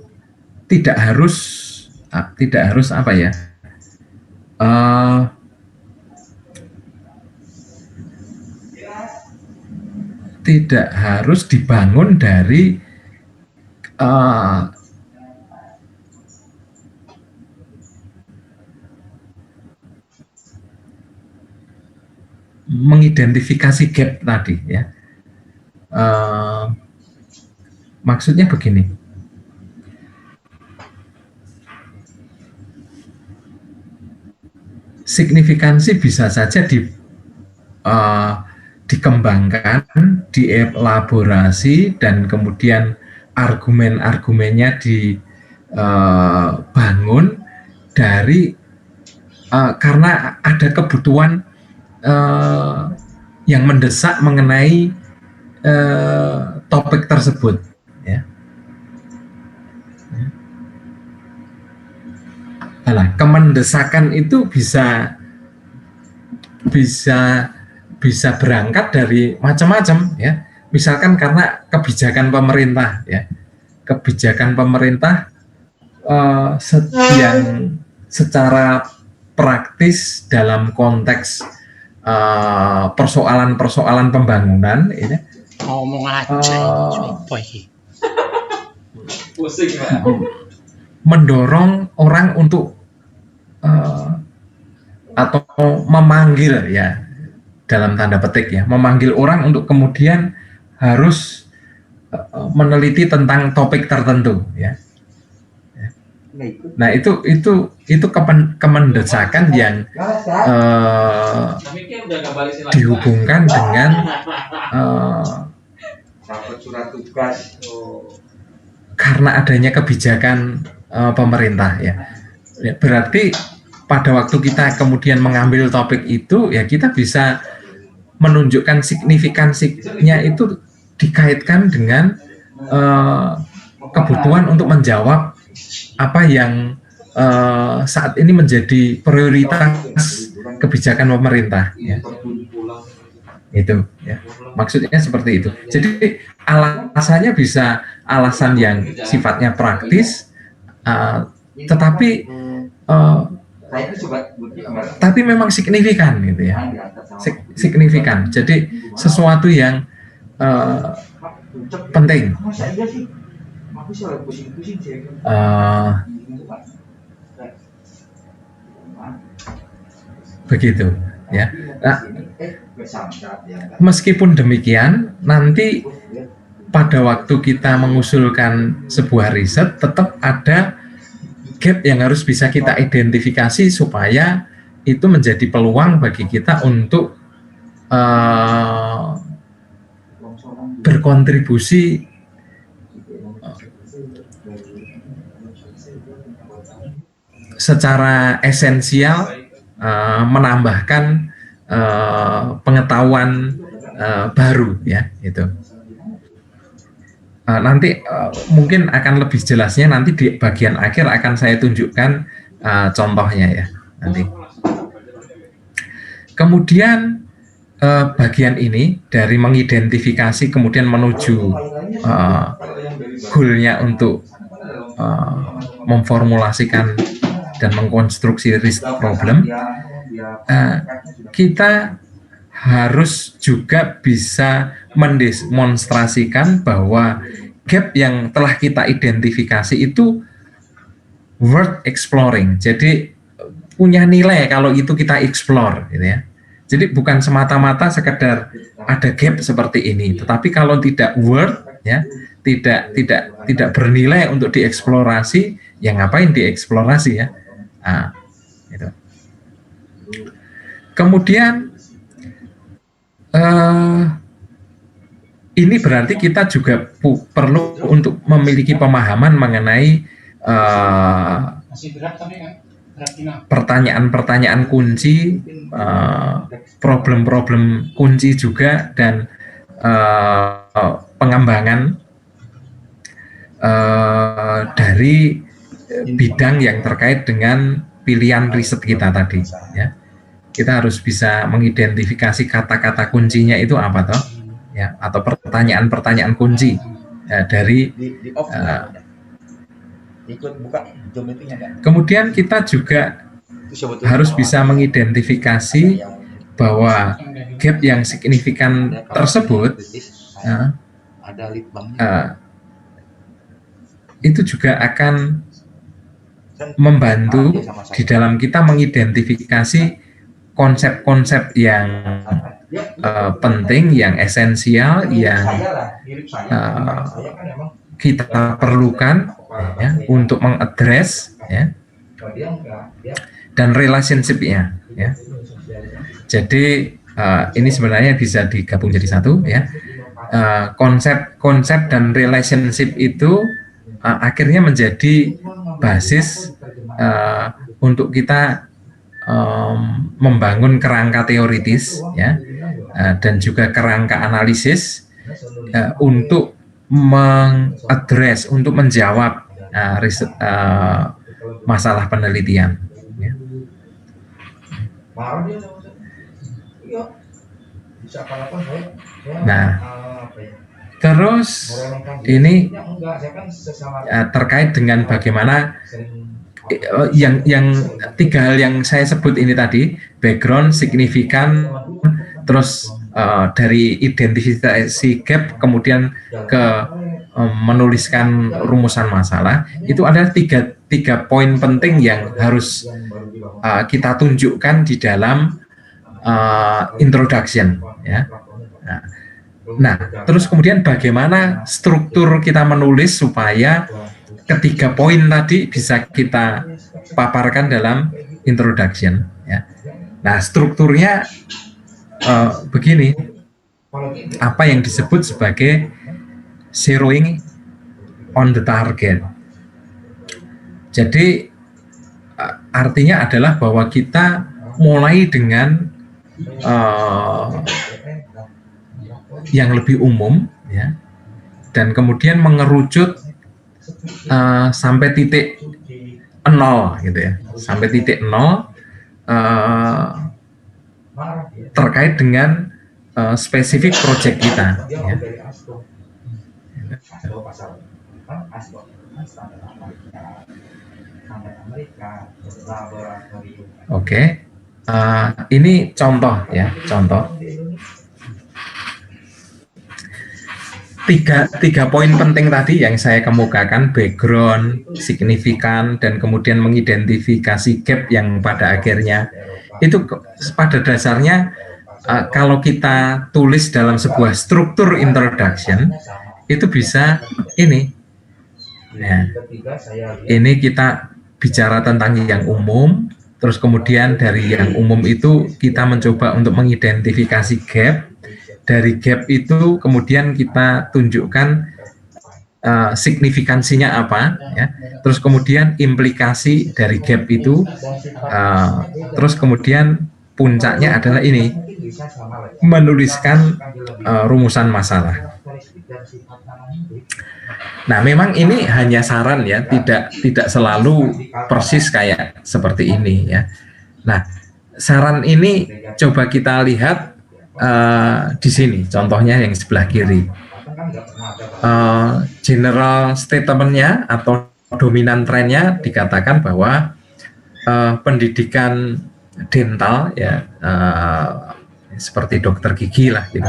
tidak harus apa ya, tidak harus dibangun dari mengidentifikasi gap tadi, ya. Maksudnya begini, signifikansi bisa saja dikembangkan, dielaborasi, dan kemudian argumen-argumennya dibangun dari karena ada kebutuhan yang mendesak mengenai topik tersebut, ya. Nah, kemendesakan itu bisa berangkat dari macam-macam, ya. Misalkan karena kebijakan pemerintah, ya, kebijakan pemerintah yang secara praktis dalam konteks persoalan-persoalan pembangunan, ini ngomong aja, Pusing, mendorong orang untuk atau memanggil, ya, dalam tanda petik, ya, memanggil orang untuk kemudian harus meneliti tentang topik tertentu, ya. Nah, itu kemendesakan yang dihubungkan dengan surat tugas karena adanya kebijakan pemerintah, ya. Berarti pada waktu kita kemudian mengambil topik itu, ya, kita bisa menunjukkan signifikansinya itu dikaitkan dengan kebutuhan untuk menjawab apa yang saat ini menjadi prioritas kebijakan pemerintah, ya. Itu, ya, maksudnya seperti itu. Jadi alasannya bisa alasan yang sifatnya praktis, tetapi memang signifikan, gitu, ya, signifikan. Jadi sesuatu yang penting. Begitu, ya. Nah, meskipun demikian, nanti pada waktu kita mengusulkan sebuah riset, tetap ada gap yang harus bisa kita identifikasi supaya itu menjadi peluang bagi kita untuk berkontribusi secara esensial, menambahkan pengetahuan baru, ya, itu. Nanti mungkin akan lebih jelasnya nanti di bagian akhir akan saya tunjukkan contohnya, ya, nanti. Kemudian bagian ini dari mengidentifikasi kemudian menuju goalnya untuk memformulasikan dan mengkonstruksi risk problem, kita harus juga bisa mendemonstrasikan bahwa gap yang telah kita identifikasi itu worth exploring. Jadi punya nilai kalau itu kita explore, gitu, ya. Jadi bukan semata-mata sekedar ada gap seperti ini, tetapi kalau tidak worth, ya, tidak bernilai untuk dieksplorasi, ya ngapain dieksplorasi, ya. Nah, itu. Kemudian ini berarti kita juga perlu untuk memiliki pemahaman mengenai pertanyaan-pertanyaan kunci, problem-problem kunci juga, dan pengembangan dari bidang yang terkait dengan pilihan riset kita tadi, ya. Kita harus bisa mengidentifikasi kata-kata kuncinya itu apa, toh, ya, atau pertanyaan-pertanyaan kunci, ya, dari kemudian kita juga harus bisa mengidentifikasi bahwa gap yang signifikan tersebut itu juga akan membantu di dalam kita mengidentifikasi konsep-konsep yang penting, yang esensial, yang kita perlukan, ya, untuk mengadres, ya, dan relationship-nya, ya. Jadi ini sebenarnya bisa digabung jadi satu ya. Konsep dan relationship itu akhirnya menjadi basis untuk kita membangun kerangka teoritis ya, dan juga kerangka analisis untuk mengadres, untuk menjawab masalah penelitian ya. Nah, terus ini terkait dengan bagaimana yang tiga hal yang saya sebut ini tadi, background, signifikan, terus dari identifikasi gap kemudian ke menuliskan rumusan masalah, itu adalah tiga poin penting yang harus kita tunjukkan di dalam introduction ya. Nah, terus kemudian bagaimana struktur kita menulis supaya ketiga poin tadi bisa kita paparkan dalam introduction ya. Nah, strukturnya begini, apa yang disebut sebagai zeroing on the target. Jadi artinya adalah bahwa kita mulai dengan yang lebih umum ya, dan kemudian mengerucut sampai titik 0 gitu ya, sampai titik 0 terkait dengan spesifik project kita ya. Oke, ini contoh ya, contoh. Tiga poin penting tadi yang saya kemukakan, background, signifikan, dan kemudian mengidentifikasi gap yang pada akhirnya itu pada dasarnya kalau kita tulis dalam sebuah struktur introduction itu bisa ini ya, ini kita bicara tentang yang umum, terus kemudian dari yang umum itu kita mencoba untuk mengidentifikasi gap. Dari gap itu kemudian kita tunjukkan signifikansinya apa ya, terus kemudian implikasi dari gap itu, terus kemudian puncaknya adalah ini, menuliskan rumusan masalah. Nah, memang ini hanya saran ya, tidak selalu persis kayak seperti ini ya. Nah, saran ini coba kita lihat di sini, contohnya yang sebelah kiri. General statement-nya atau dominan trennya dikatakan bahwa pendidikan dental ya, seperti dokter gigi lah gitu,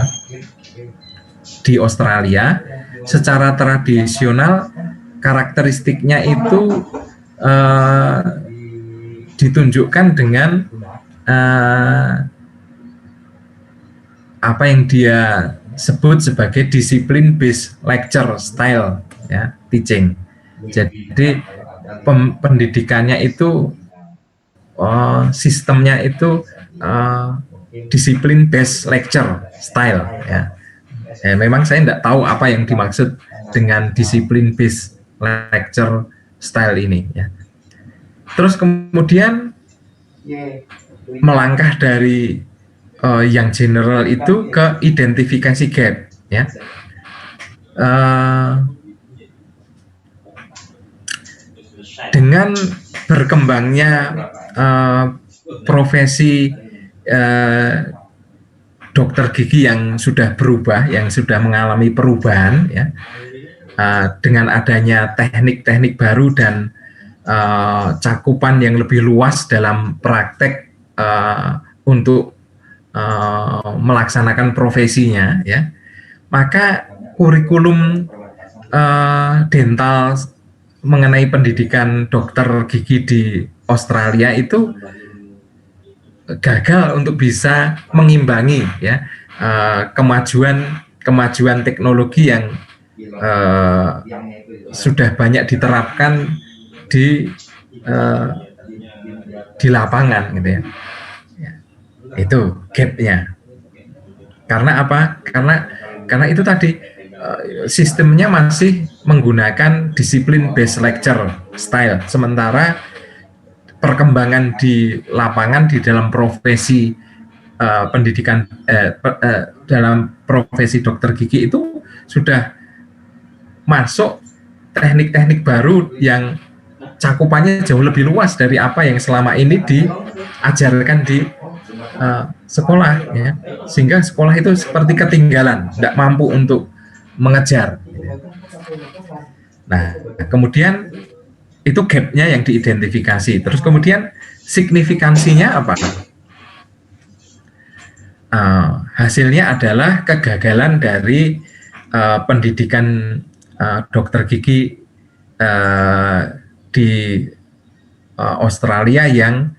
di Australia secara tradisional karakteristiknya itu ditunjukkan dengan apa yang dia sebut sebagai discipline based lecture style ya, teaching. Jadi pendidikannya itu sistemnya itu discipline based lecture style ya. Memang saya tidak tahu apa yang dimaksud dengan discipline based lecture style ini ya. Terus kemudian melangkah dari yang general itu ke identifikasi gap ya. Dengan berkembangnya profesi dokter gigi yang sudah berubah, yang sudah mengalami perubahan ya, dengan adanya teknik-teknik baru dan cakupan yang lebih luas dalam praktek untuk melaksanakan profesinya ya, maka kurikulum dental mengenai pendidikan dokter gigi di Australia itu gagal untuk bisa mengimbangi ya kemajuan teknologi yang sudah banyak diterapkan di lapangan gitu ya. Itu gapnya. Karena apa? Karena itu tadi sistemnya masih menggunakan disiplin based lecture style, sementara perkembangan di lapangan di dalam profesi pendidikan dalam profesi dokter gigi itu sudah masuk teknik-teknik baru yang cakupannya jauh lebih luas dari apa yang selama ini diajarkan di sekolah, ya. Sehingga sekolah itu seperti ketinggalan, tidak mampu untuk mengejar. Nah, kemudian itu gapnya yang diidentifikasi. Terus kemudian signifikansinya apa? Hasilnya adalah kegagalan dari pendidikan dokter gigi di Australia yang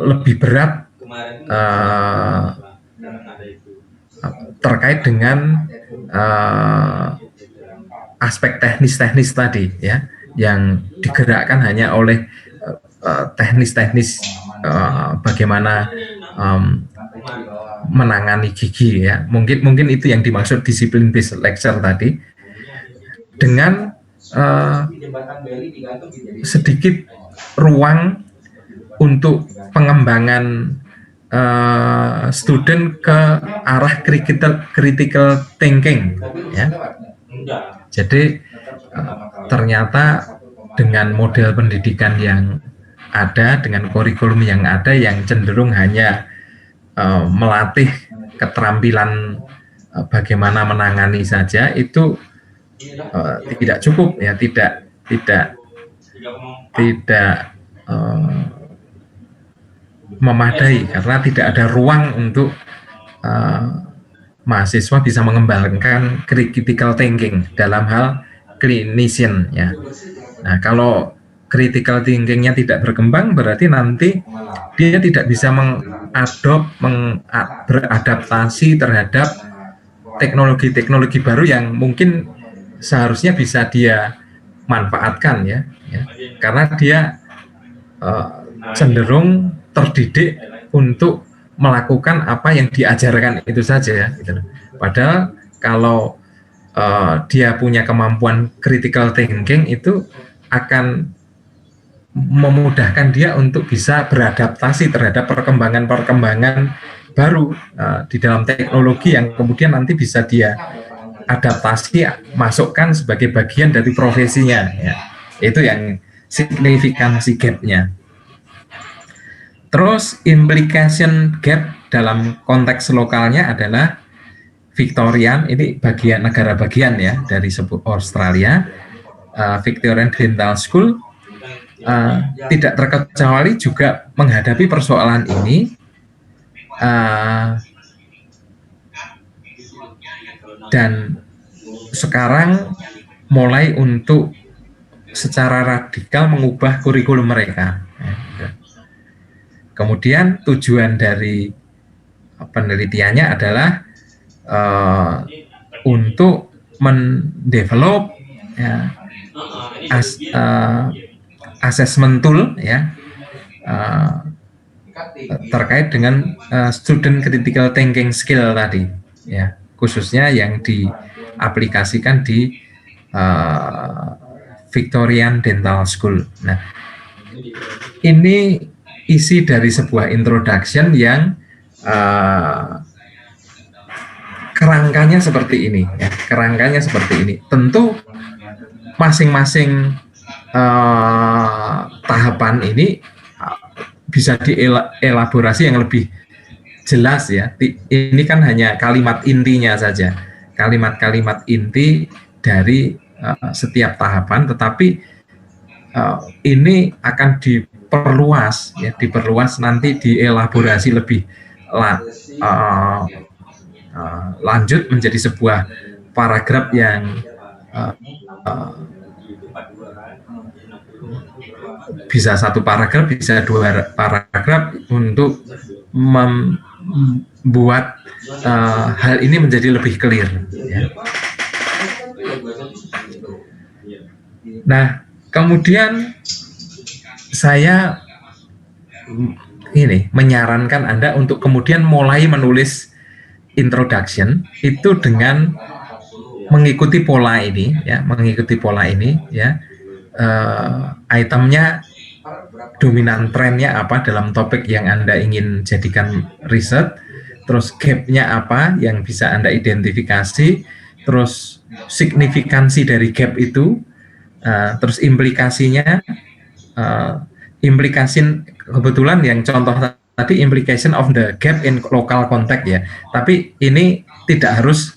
lebih berat terkait dengan aspek teknis-teknis tadi, ya, yang digerakkan hanya oleh teknis-teknis bagaimana menangani gigi, ya. Mungkin itu yang dimaksud disiplin based lecture tadi, dengan sedikit ruang untuk pengembangan student ke arah critical thinking, ya. Jadi ternyata dengan model pendidikan yang ada, dengan kurikulum yang ada yang cenderung hanya melatih keterampilan bagaimana menangani saja, itu tidak cukup, ya, tidak memadai, karena tidak ada ruang untuk mahasiswa bisa mengembangkan critical thinking dalam hal clinician, ya. Nah, kalau critical thinkingnya tidak berkembang, berarti nanti dia tidak bisa beradaptasi terhadap teknologi-teknologi baru yang mungkin seharusnya bisa dia manfaatkan, ya. Karena dia cenderung terdidik untuk melakukan apa yang diajarkan itu saja, gitu. Padahal kalau dia punya kemampuan critical thinking, itu akan memudahkan dia untuk bisa beradaptasi terhadap perkembangan-perkembangan baru di dalam teknologi yang kemudian nanti bisa dia adaptasi, masukkan sebagai bagian dari profesinya, ya. Itu yang signifikansi gap-nya. Terus implication gap dalam konteks lokalnya adalah Victorian, ini bagian negara bagian, ya, dari Australia. Victorian Dental School tidak terkecuali juga menghadapi persoalan ini, dan sekarang mulai untuk secara radikal mengubah kurikulum mereka. Kemudian tujuan dari penelitiannya adalah untuk mendevelop, ya, assessment tool, ya, terkait dengan student critical thinking skill tadi, ya, khususnya yang diaplikasikan di Victorian Dental School. Nah, ini isi dari sebuah introduction yang kerangkanya seperti ini, ya. Kerangkanya seperti ini. Tentu masing-masing tahapan ini bisa dielaborasi yang lebih jelas, ya. Ini kan hanya kalimat intinya saja, kalimat-kalimat inti dari setiap tahapan, tetapi ini akan diperluas, ya, diperluas nanti dielaborasi lebih lanjut menjadi sebuah paragraf yang bisa satu paragraf, bisa dua paragraf, untuk membuat hal ini menjadi lebih clear, ya. Nah, kemudian saya ini menyarankan Anda untuk kemudian mulai menulis introduction itu dengan mengikuti pola ini ya, itemnya dominan trennya apa dalam topik yang Anda ingin jadikan riset, terus gap-nya apa yang bisa Anda identifikasi, terus signifikansi dari gap itu, terus implikasinya, kebetulan yang contoh tadi implication of the gap in local context ya, tapi ini tidak harus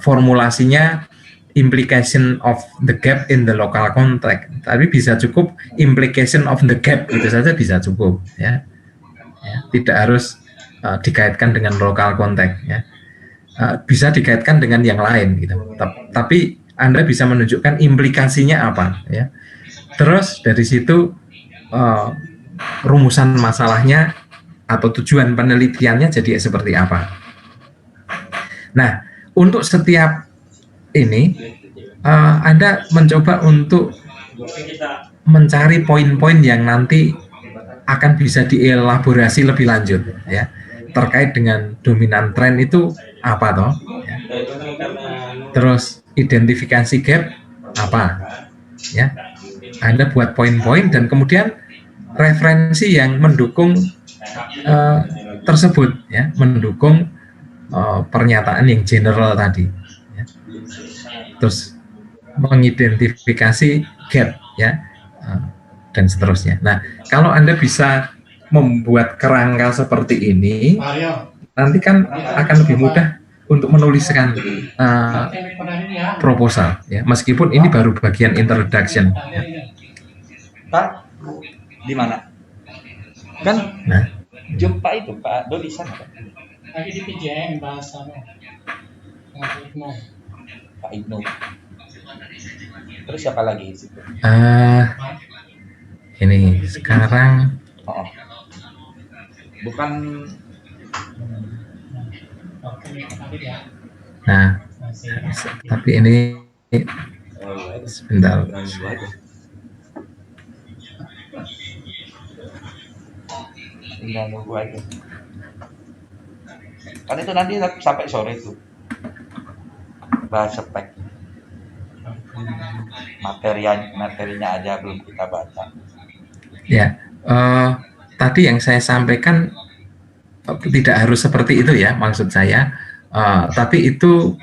formulasinya implication of the gap in the local context, tapi bisa cukup implication of the gap itu saja bisa cukup ya, tidak harus dikaitkan dengan local context ya, bisa dikaitkan dengan yang lain gitu, tapi Anda bisa menunjukkan implikasinya apa ya, terus dari situ rumusan masalahnya atau tujuan penelitiannya jadi seperti apa. Nah, untuk setiap ini Anda mencoba untuk mencari poin-poin yang nanti akan bisa dielaborasi lebih lanjut ya, terkait dengan dominan tren itu apa toh ya. Terus identifikasi gap apa ya, Anda buat poin-poin dan kemudian referensi yang mendukung tersebut ya, mendukung pernyataan yang general tadi ya. Terus mengidentifikasi gap ya, dan seterusnya. Nah, kalau Anda bisa membuat kerangka seperti ini, nanti kan akan lebih mudah untuk menuliskan proposal ya, meskipun ini baru bagian introduction ya. Pak, di mana? Kan jumpa itu Pak Dodi sana. Lagi di PJM bahasa Pak Ibnu. Terus siapa lagi di situ? Ini sekarang bukan. Nah, tapi ini sebentar. Tinggal nunggu aja. Kan itu nanti sampai sore tuh bahas spek. Materinya aja belum kita baca. Ya, tadi yang saya sampaikan tidak harus seperti itu ya, maksud saya. Tapi itu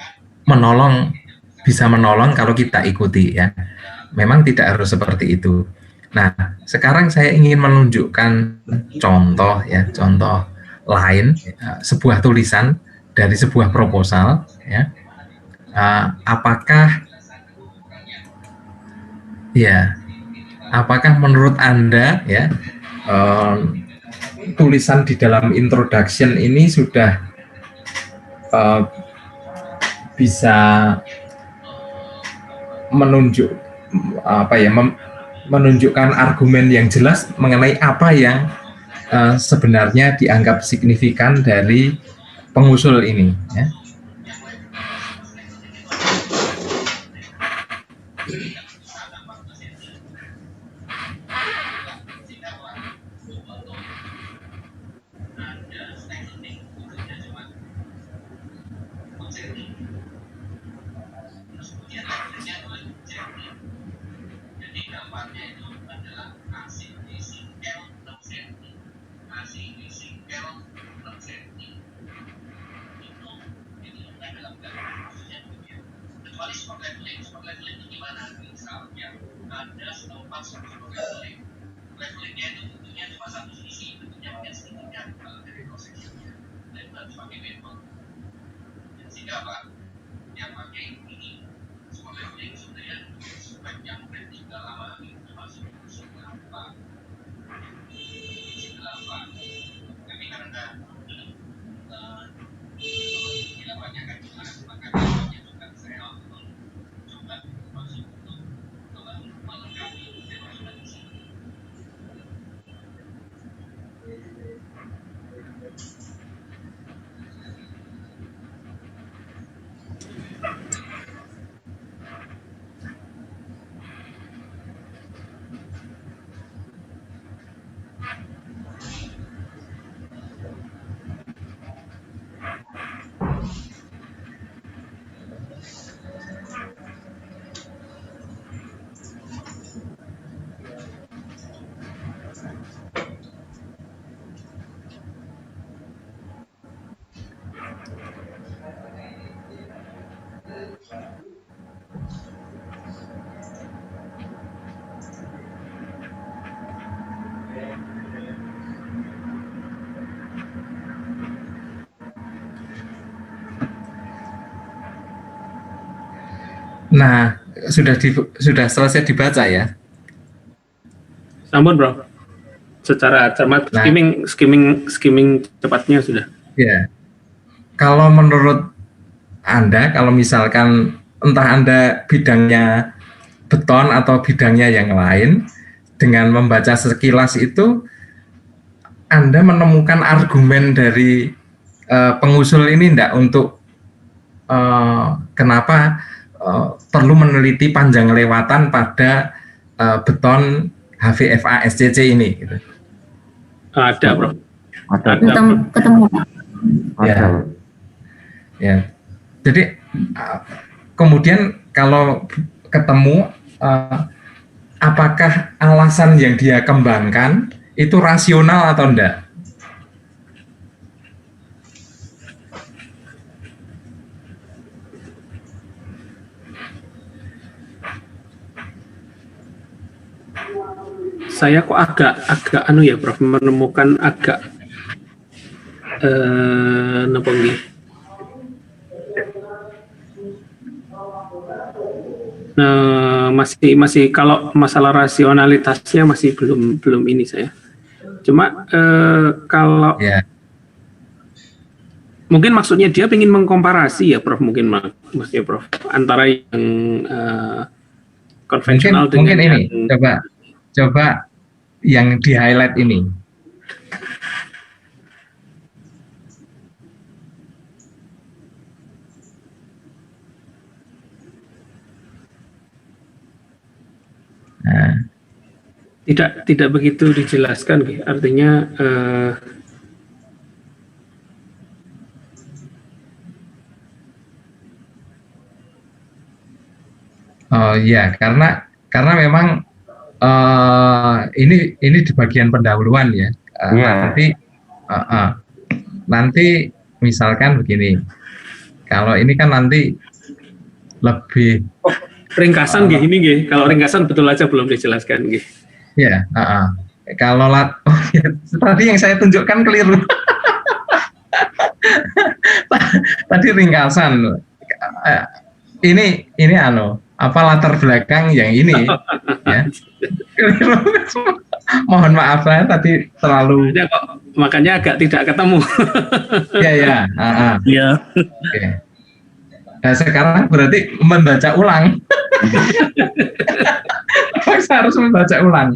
bisa menolong kalau kita ikuti ya. Memang tidak harus seperti itu. Nah, sekarang saya ingin menunjukkan contoh lain, sebuah tulisan dari sebuah proposal ya. Apakah menurut Anda ya, tulisan di dalam introduction ini sudah bisa menunjukkan argumen yang jelas mengenai apa yang sebenarnya dianggap signifikan dari pengusul ini ya. Nah, sudah selesai dibaca ya. Sampun bro, secara cermat Nah. skimming cepatnya sudah. Ya, kalau menurut Anda, kalau misalkan entah Anda bidangnya beton atau bidangnya yang lain, dengan membaca sekilas itu, Anda menemukan argumen dari pengusul ini enggak untuk kenapa perlu meneliti panjang lewatan pada beton HVFA SCC ini gitu. Ada bro. Ada. Ketemu Pak. Ya. Ya. Jadi kemudian kalau ketemu apakah alasan yang dia kembangkan itu rasional atau enggak? Saya kok agak anu ya Prof, menemukan agak napa nggih? Nah, masih kalau masalah rasionalitasnya masih belum ini saya. Cuma kalau mungkin maksudnya dia ingin mengkomparasi ya Prof, mungkin maksudnya Prof, antara yang konvensional dengan mungkin ini coba yang di highlight ini. Nah. Tidak begitu dijelaskan, artinya oh ya, karena memang ini di bagian pendahuluan ya. Nanti misalkan begini, kalau ini kan nanti lebih ringkasan ini kalau ringkasan betul aja belum dijelaskan ya. Kalau tadi yang saya tunjukkan keliru. Tadi ringkasan. Ini apa latar belakang yang ini ya. Mohon maaf saya tadi terlalu makanya agak tidak ketemu. Ya. Iya. Oke. Nah, sekarang berarti membaca ulang. Saya harus membaca ulang.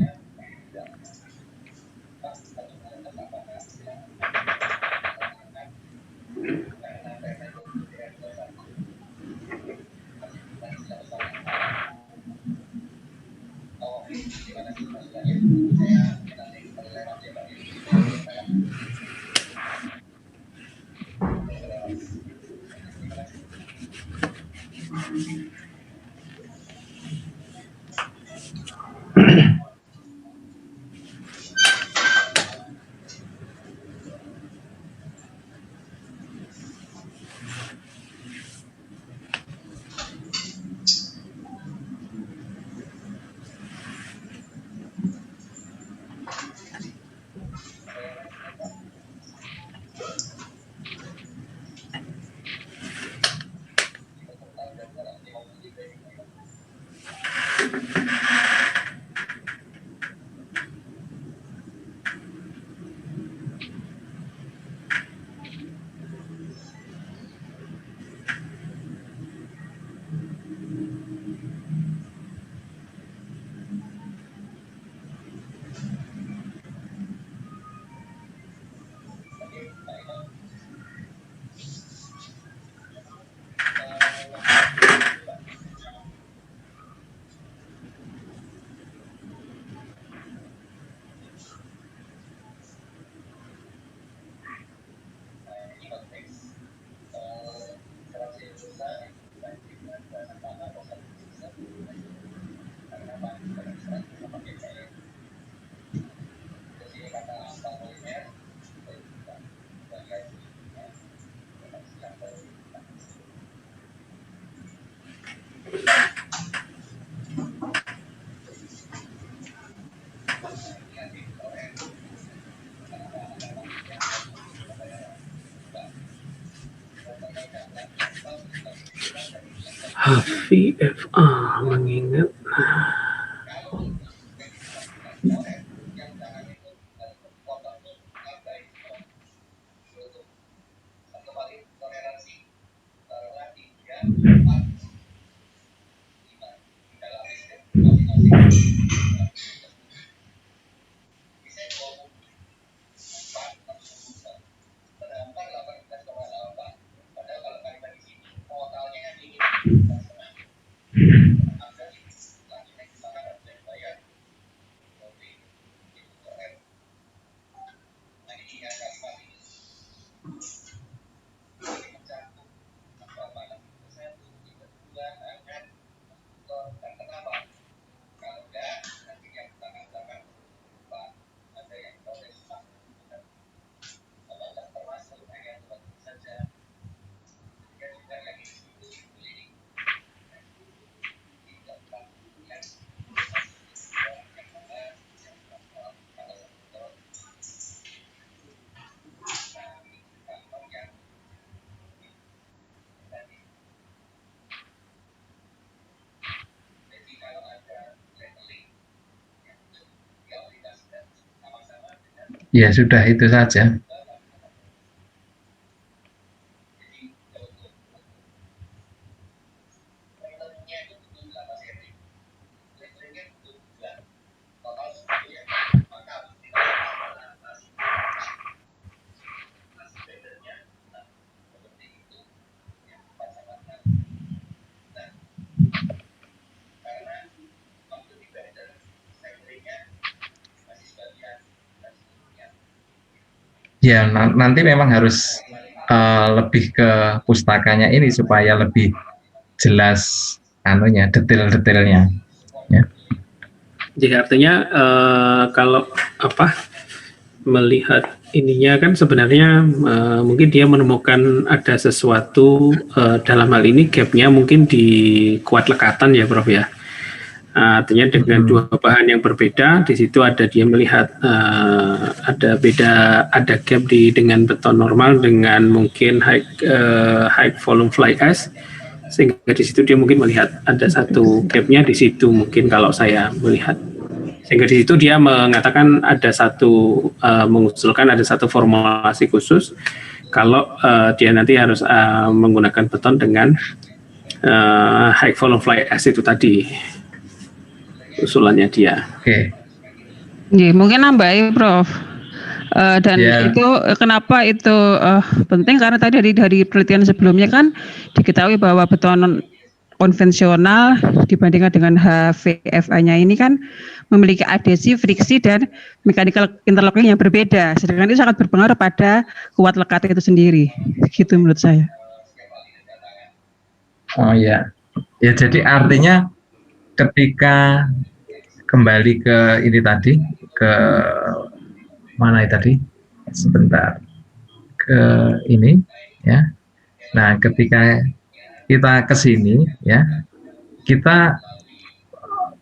VFA mengingat Ya sudah itu saja. Ya nanti memang harus lebih ke pustakanya ini supaya lebih jelas anunya, detail-detailnya. Ya. Jadi artinya kalau melihat ininya kan sebenarnya mungkin dia menemukan ada sesuatu dalam hal ini gapnya mungkin di kuat lekatan ya Prof ya. Artinya dengan dua bahan yang berbeda, di situ ada dia melihat ada gap dengan beton normal dengan mungkin high volume fly ash, sehingga di situ dia mungkin melihat ada satu gapnya di situ mungkin kalau saya melihat, sehingga di situ dia mengatakan mengusulkan ada satu formulasi khusus kalau dia nanti harus menggunakan beton dengan high volume fly ash itu tadi. Usulannya dia. Oke. Ya, mungkin nambahin Prof. Dan itu kenapa itu penting karena tadi dari penelitian sebelumnya kan diketahui bahwa beton konvensional dibandingkan dengan HVFA-nya ini kan memiliki adhesi, friksi dan mechanical interlocking yang berbeda. Sedangkan itu sangat berpengaruh pada kuat lekat itu sendiri. Gitu menurut saya. Oh ya. Ya jadi artinya ketika kembali ke ini tadi, ke mana tadi? Sebentar. Ke ini ya. Nah, ketika kita ke sini ya,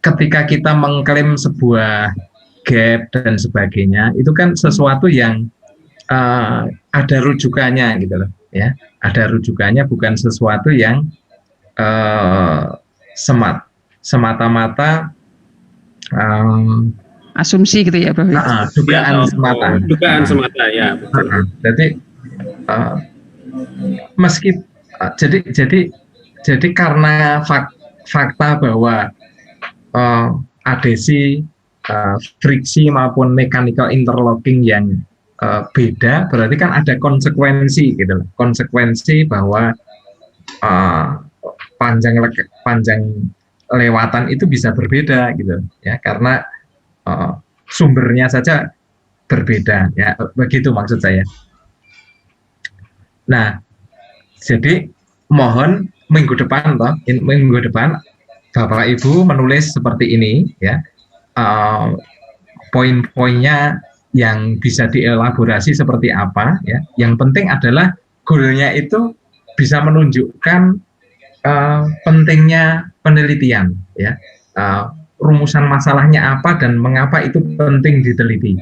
ketika kita mengklaim sebuah gap dan sebagainya, itu kan sesuatu yang ada rujukannya gitu loh ya. Ada rujukannya, bukan sesuatu yang semata-mata asumsi gitu ya Prof. Dugaan semata. Dugaan semata ya. Jadi jadi karena fakta bahwa adhesi, friksi maupun mechanical interlocking yang beda, berarti kan ada konsekuensi gitu loh. Konsekuensi bahwa panjang lewatan itu bisa berbeda gitu ya, karena sumbernya saja berbeda ya, begitu maksud saya. Nah, jadi mohon minggu depan Bapak Ibu menulis seperti ini ya, poin-poinnya yang bisa dielaborasi seperti apa ya. Yang penting adalah goalnya itu bisa menunjukkan pentingnya penelitian ya, rumusan masalahnya apa dan mengapa itu penting diteliti,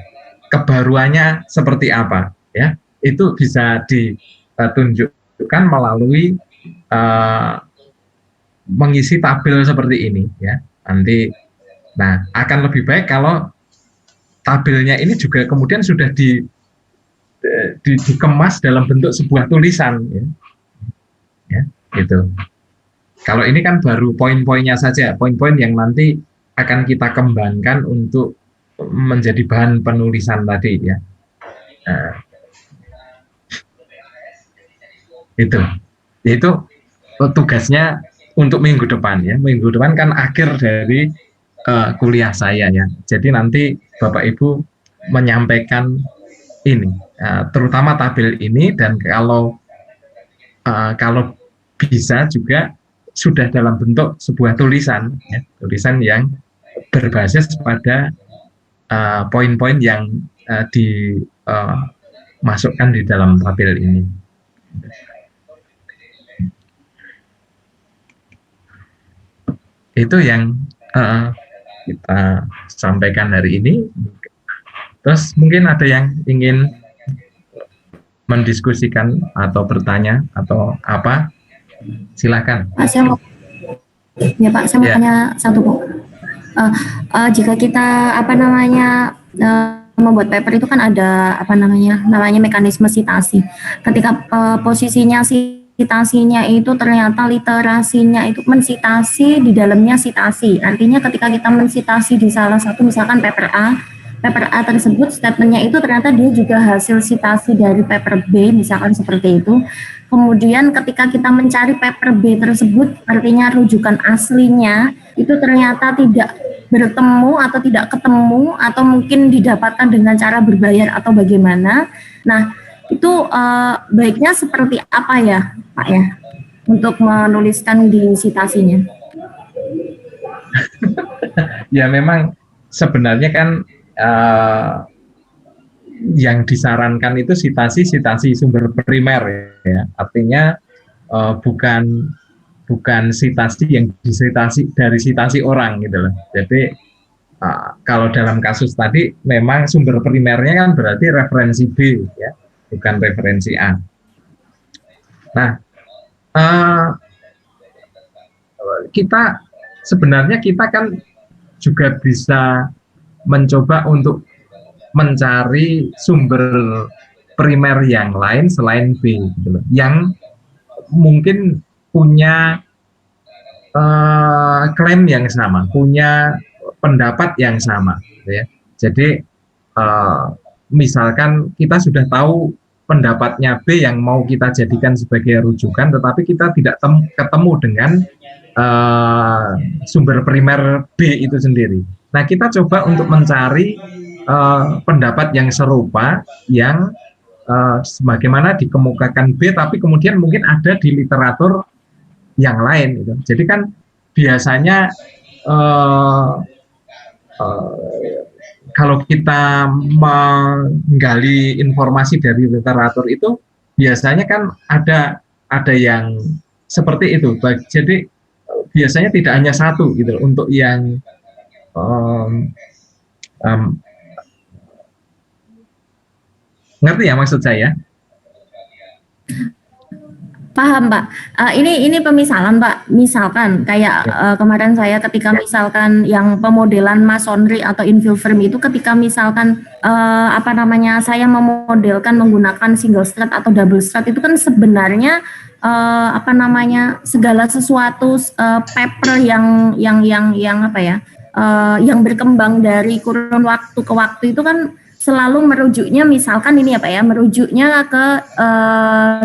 kebaruannya seperti apa ya, itu bisa ditunjukkan melalui mengisi tabel seperti ini ya. Nanti, nah akan lebih baik kalau tabelnya ini juga kemudian sudah dikemas dalam bentuk sebuah tulisan ya, gitu. Kalau ini kan baru poin-poinnya saja, poin-poin yang nanti akan kita kembangkan untuk menjadi bahan penulisan tadi ya. Nah, itu tugasnya untuk minggu depan ya. Minggu depan kan akhir dari kuliah saya ya. Jadi nanti Bapak Ibu menyampaikan ini, terutama tabel ini, dan kalau bisa juga sudah dalam bentuk sebuah tulisan ya, tulisan yang berbasis pada poin-poin yang dimasukkan di dalam tabel ini. Itu yang kita sampaikan hari ini. Terus mungkin ada yang ingin mendiskusikan atau bertanya atau apa, silakan. Pak, saya mau tanya satu, Bu. Jika kita membuat paper itu kan ada namanya mekanisme sitasi. Ketika posisinya sitasinya itu ternyata literasinya itu mensitasi di dalamnya sitasi. Artinya ketika kita mensitasi di salah satu misalkan paper A tersebut statementnya itu ternyata dia juga hasil sitasi dari paper B, misalkan seperti itu. Kemudian ketika kita mencari paper B tersebut, artinya rujukan aslinya itu ternyata tidak bertemu atau tidak ketemu, atau mungkin didapatkan dengan cara berbayar atau bagaimana. Nah, itu baiknya seperti apa ya, Pak ya, untuk menuliskan di sitasinya? Ya memang sebenarnya kan yang disarankan itu sitasi sumber primer ya, artinya bukan sitasi yang disitasi dari sitasi orang gitu loh. Jadi kalau dalam kasus tadi memang sumber primernya kan berarti referensi B ya, bukan referensi A. Nah, kita kan juga bisa mencoba untuk mencari sumber primer yang lain selain B gitu loh, yang mungkin punya klaim yang sama, punya pendapat yang sama gitu ya. Jadi misalkan kita sudah tahu pendapatnya B yang mau kita jadikan sebagai rujukan, tetapi kita tidak ketemu dengan sumber primer B itu sendiri. Nah, kita coba untuk mencari pendapat yang serupa yang sebagaimana dikemukakan B, tapi kemudian mungkin ada di literatur yang lain gitu. Jadi kan biasanya kalau kita menggali informasi dari literatur itu biasanya kan ada yang seperti itu. Jadi biasanya tidak hanya satu gitu untuk yang ngerti ya maksud saya? Paham, Pak. Ini pemisalan, Pak. Misalkan kayak kemarin saya ketika misalkan yang pemodelan masonry atau infill frame itu, ketika misalkan saya memodelkan menggunakan single strut atau double strut, itu kan sebenarnya segala sesuatu paper yang berkembang dari kurun waktu ke waktu itu kan selalu merujuknya misalkan ini merujuknya ke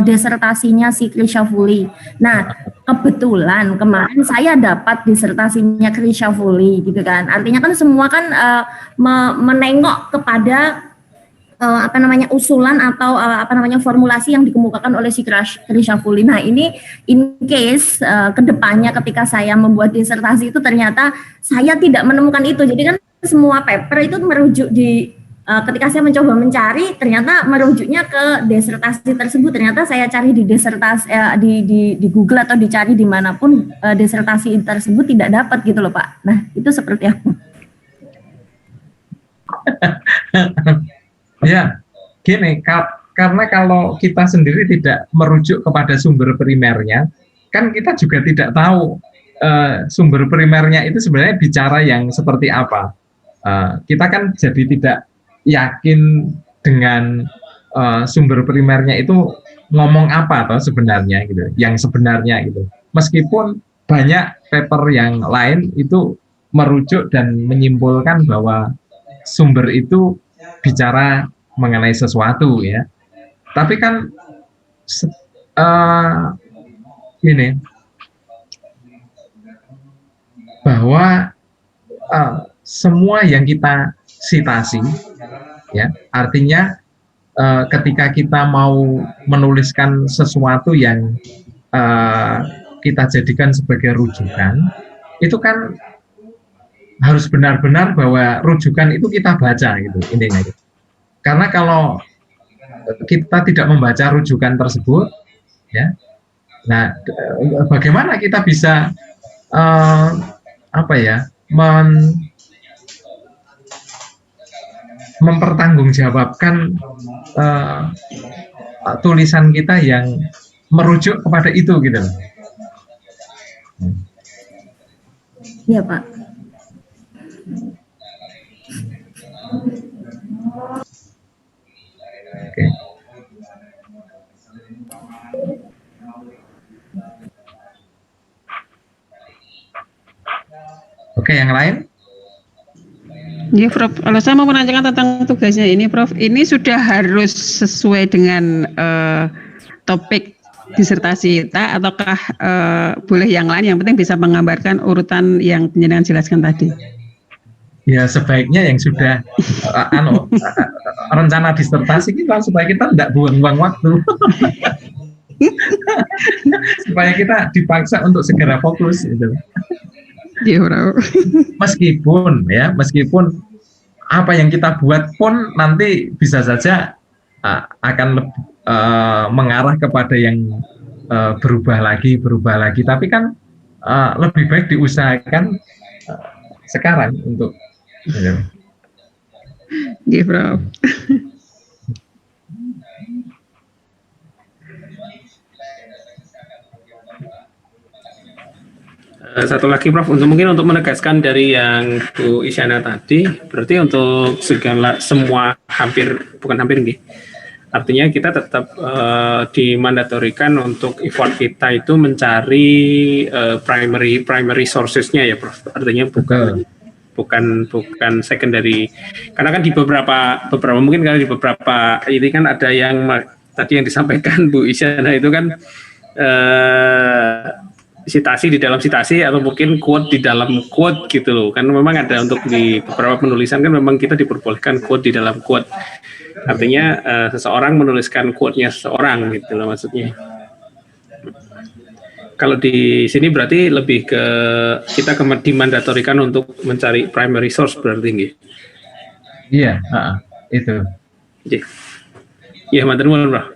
disertasinya si Krishavuli. Nah, kebetulan kemarin saya dapat disertasinya Krishavuli gitu kan. Artinya kan semua kan menengok kepada usulan atau formulasi yang dikemukakan oleh si Krishavuli. Nah, ini in case kedepannya ketika saya membuat disertasi itu ternyata saya tidak menemukan itu. Jadi kan semua paper itu merujuk di ketika saya mencoba mencari, ternyata merujuknya ke disertasi tersebut. Ternyata saya cari di disertasi di Google atau dicari dimanapun disertasi tersebut tidak dapat gitu loh, Pak. Nah, itu seperti apa? Ya, gini, karena kalau kita sendiri tidak merujuk kepada sumber primernya, kan kita juga tidak tahu sumber primernya itu sebenarnya bicara yang seperti apa. Kita kan jadi tidak yakin dengan sumber primernya itu ngomong apa atau sebenarnya gitu, yang sebenarnya gitu. Meskipun banyak paper yang lain itu merujuk dan menyimpulkan bahwa sumber itu bicara mengenai sesuatu ya. Tapi kan ini bahwa semua yang kita sitasi ya, artinya ketika kita mau menuliskan sesuatu yang kita jadikan sebagai rujukan, itu kan harus benar-benar bahwa rujukan itu kita baca gitu intinya. Karena kalau kita tidak membaca rujukan tersebut, ya, nah bagaimana kita bisa mempertanggungjawabkan tulisan kita yang merujuk kepada itu gitu. Iya Pak. Oke. Oke, yang lain? Iya, Prof. Kalau saya mau menanyakan tentang tugasnya ini, Prof. Ini sudah harus sesuai dengan topik disertasi kita, ataukah boleh yang lain? Yang penting bisa menggambarkan urutan yang penjelasan jelaskan tadi. Ya, sebaiknya yang sudah rencana disertasi kita, supaya kita tidak buang-buang waktu. Supaya kita dipaksa untuk segera fokus gitu. Iya, Bro. Meskipun apa yang kita buat pun nanti bisa saja akan mengarah kepada yang berubah lagi, tapi kan lebih baik diusahakan sekarang untuk Iya, Bro. Satu lagi Prof, mungkin untuk menegaskan dari yang Bu Isyana tadi, berarti untuk artinya kita tetap dimandatorikan untuk effort kita itu mencari primary sources-nya ya Prof, artinya bukan secondary, karena kan di beberapa mungkin kalau di beberapa ini kan ada yang tadi yang disampaikan Bu Isyana itu kan sitasi di dalam sitasi atau mungkin quote di dalam quote gitu loh, kan memang ada untuk di beberapa penulisan kan memang kita diperbolehkan quote di dalam quote, artinya seseorang menuliskan quote-nya seseorang gitu loh maksudnya. Kalau di sini berarti lebih ke kita dimandatorikan untuk mencari primary source berarti nggih. Iya, itu. Iya, matur nuwun, Bro.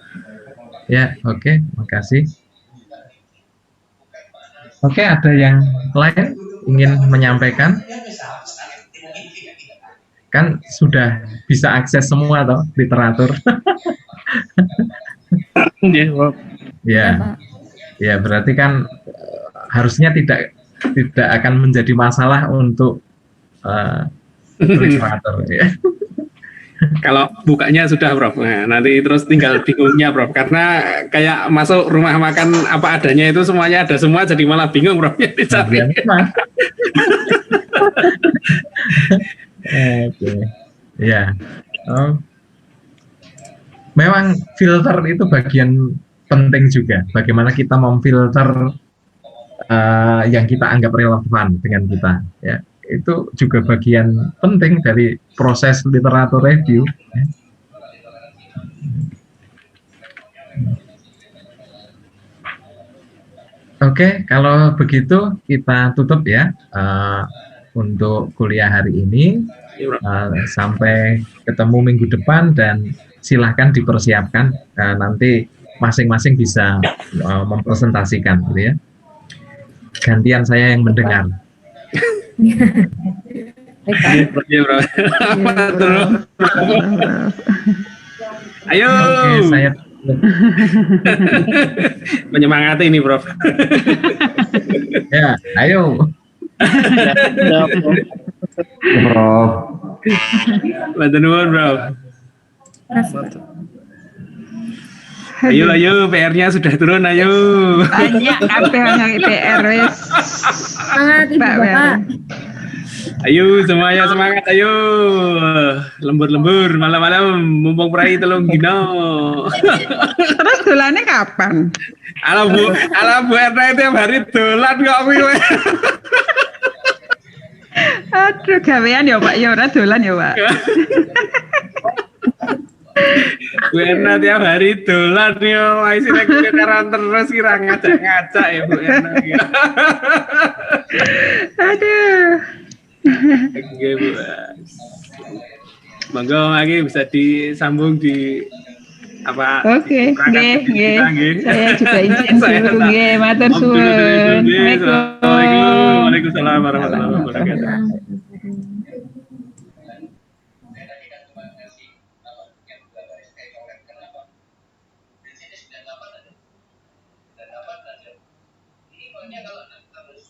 Ya, oke, makasih. Oke, ada yang lain ingin menyampaikan? Kan sudah bisa akses semua toh literatur. Ya, berarti kan harusnya tidak akan menjadi masalah untuk literatur ya. Kalau bukanya sudah Prof, nah, nanti terus tinggal bingungnya Prof, karena kayak masuk rumah makan apa adanya itu semuanya ada semua, jadi malah bingung Prof. Oke. Ya, memang filter itu bagian penting juga. Bagaimana kita memfilter yang kita anggap relevan dengan kita, ya. Itu juga bagian penting dari proses literatur review. Oke, kalau begitu kita tutup ya untuk kuliah hari ini. Sampai ketemu minggu depan dan silahkan dipersiapkan, nanti masing-masing bisa mempresentasikan, gitu ya. Gantian saya yang mendengar. Ayo. Oke, saya menyemangati ini Prof. Ya, ayo. Ya, Prof. Bantu nuwun, Bro. Ayo, PR-nya sudah turun, ayo. Banyak kabeh yang PR wis. Semangat Ibu Bapak. Ayo semuanya semangat, ayo. Lembur-lembur malam-malam mumpung perai telung dino. Terus dolannya kapan? Ala Bu Erna tiap hari dolan kok kuwi. Aduh, gawean ya Pak, ya ora dolan ya Pak. Bu Erna tiap hari dolan yo, isine kenaran terus kira ngajak-ngajak ya Bu Erna. Aduh. Oke Bu. Monggo lagi bisa disambung di apa? Oke, nggih. Saya juga izin dulu nggih, matur suwun. Assalamualaikum. Waalaikumsalam warahmatullahi wabarakatuh. Ini kalau harus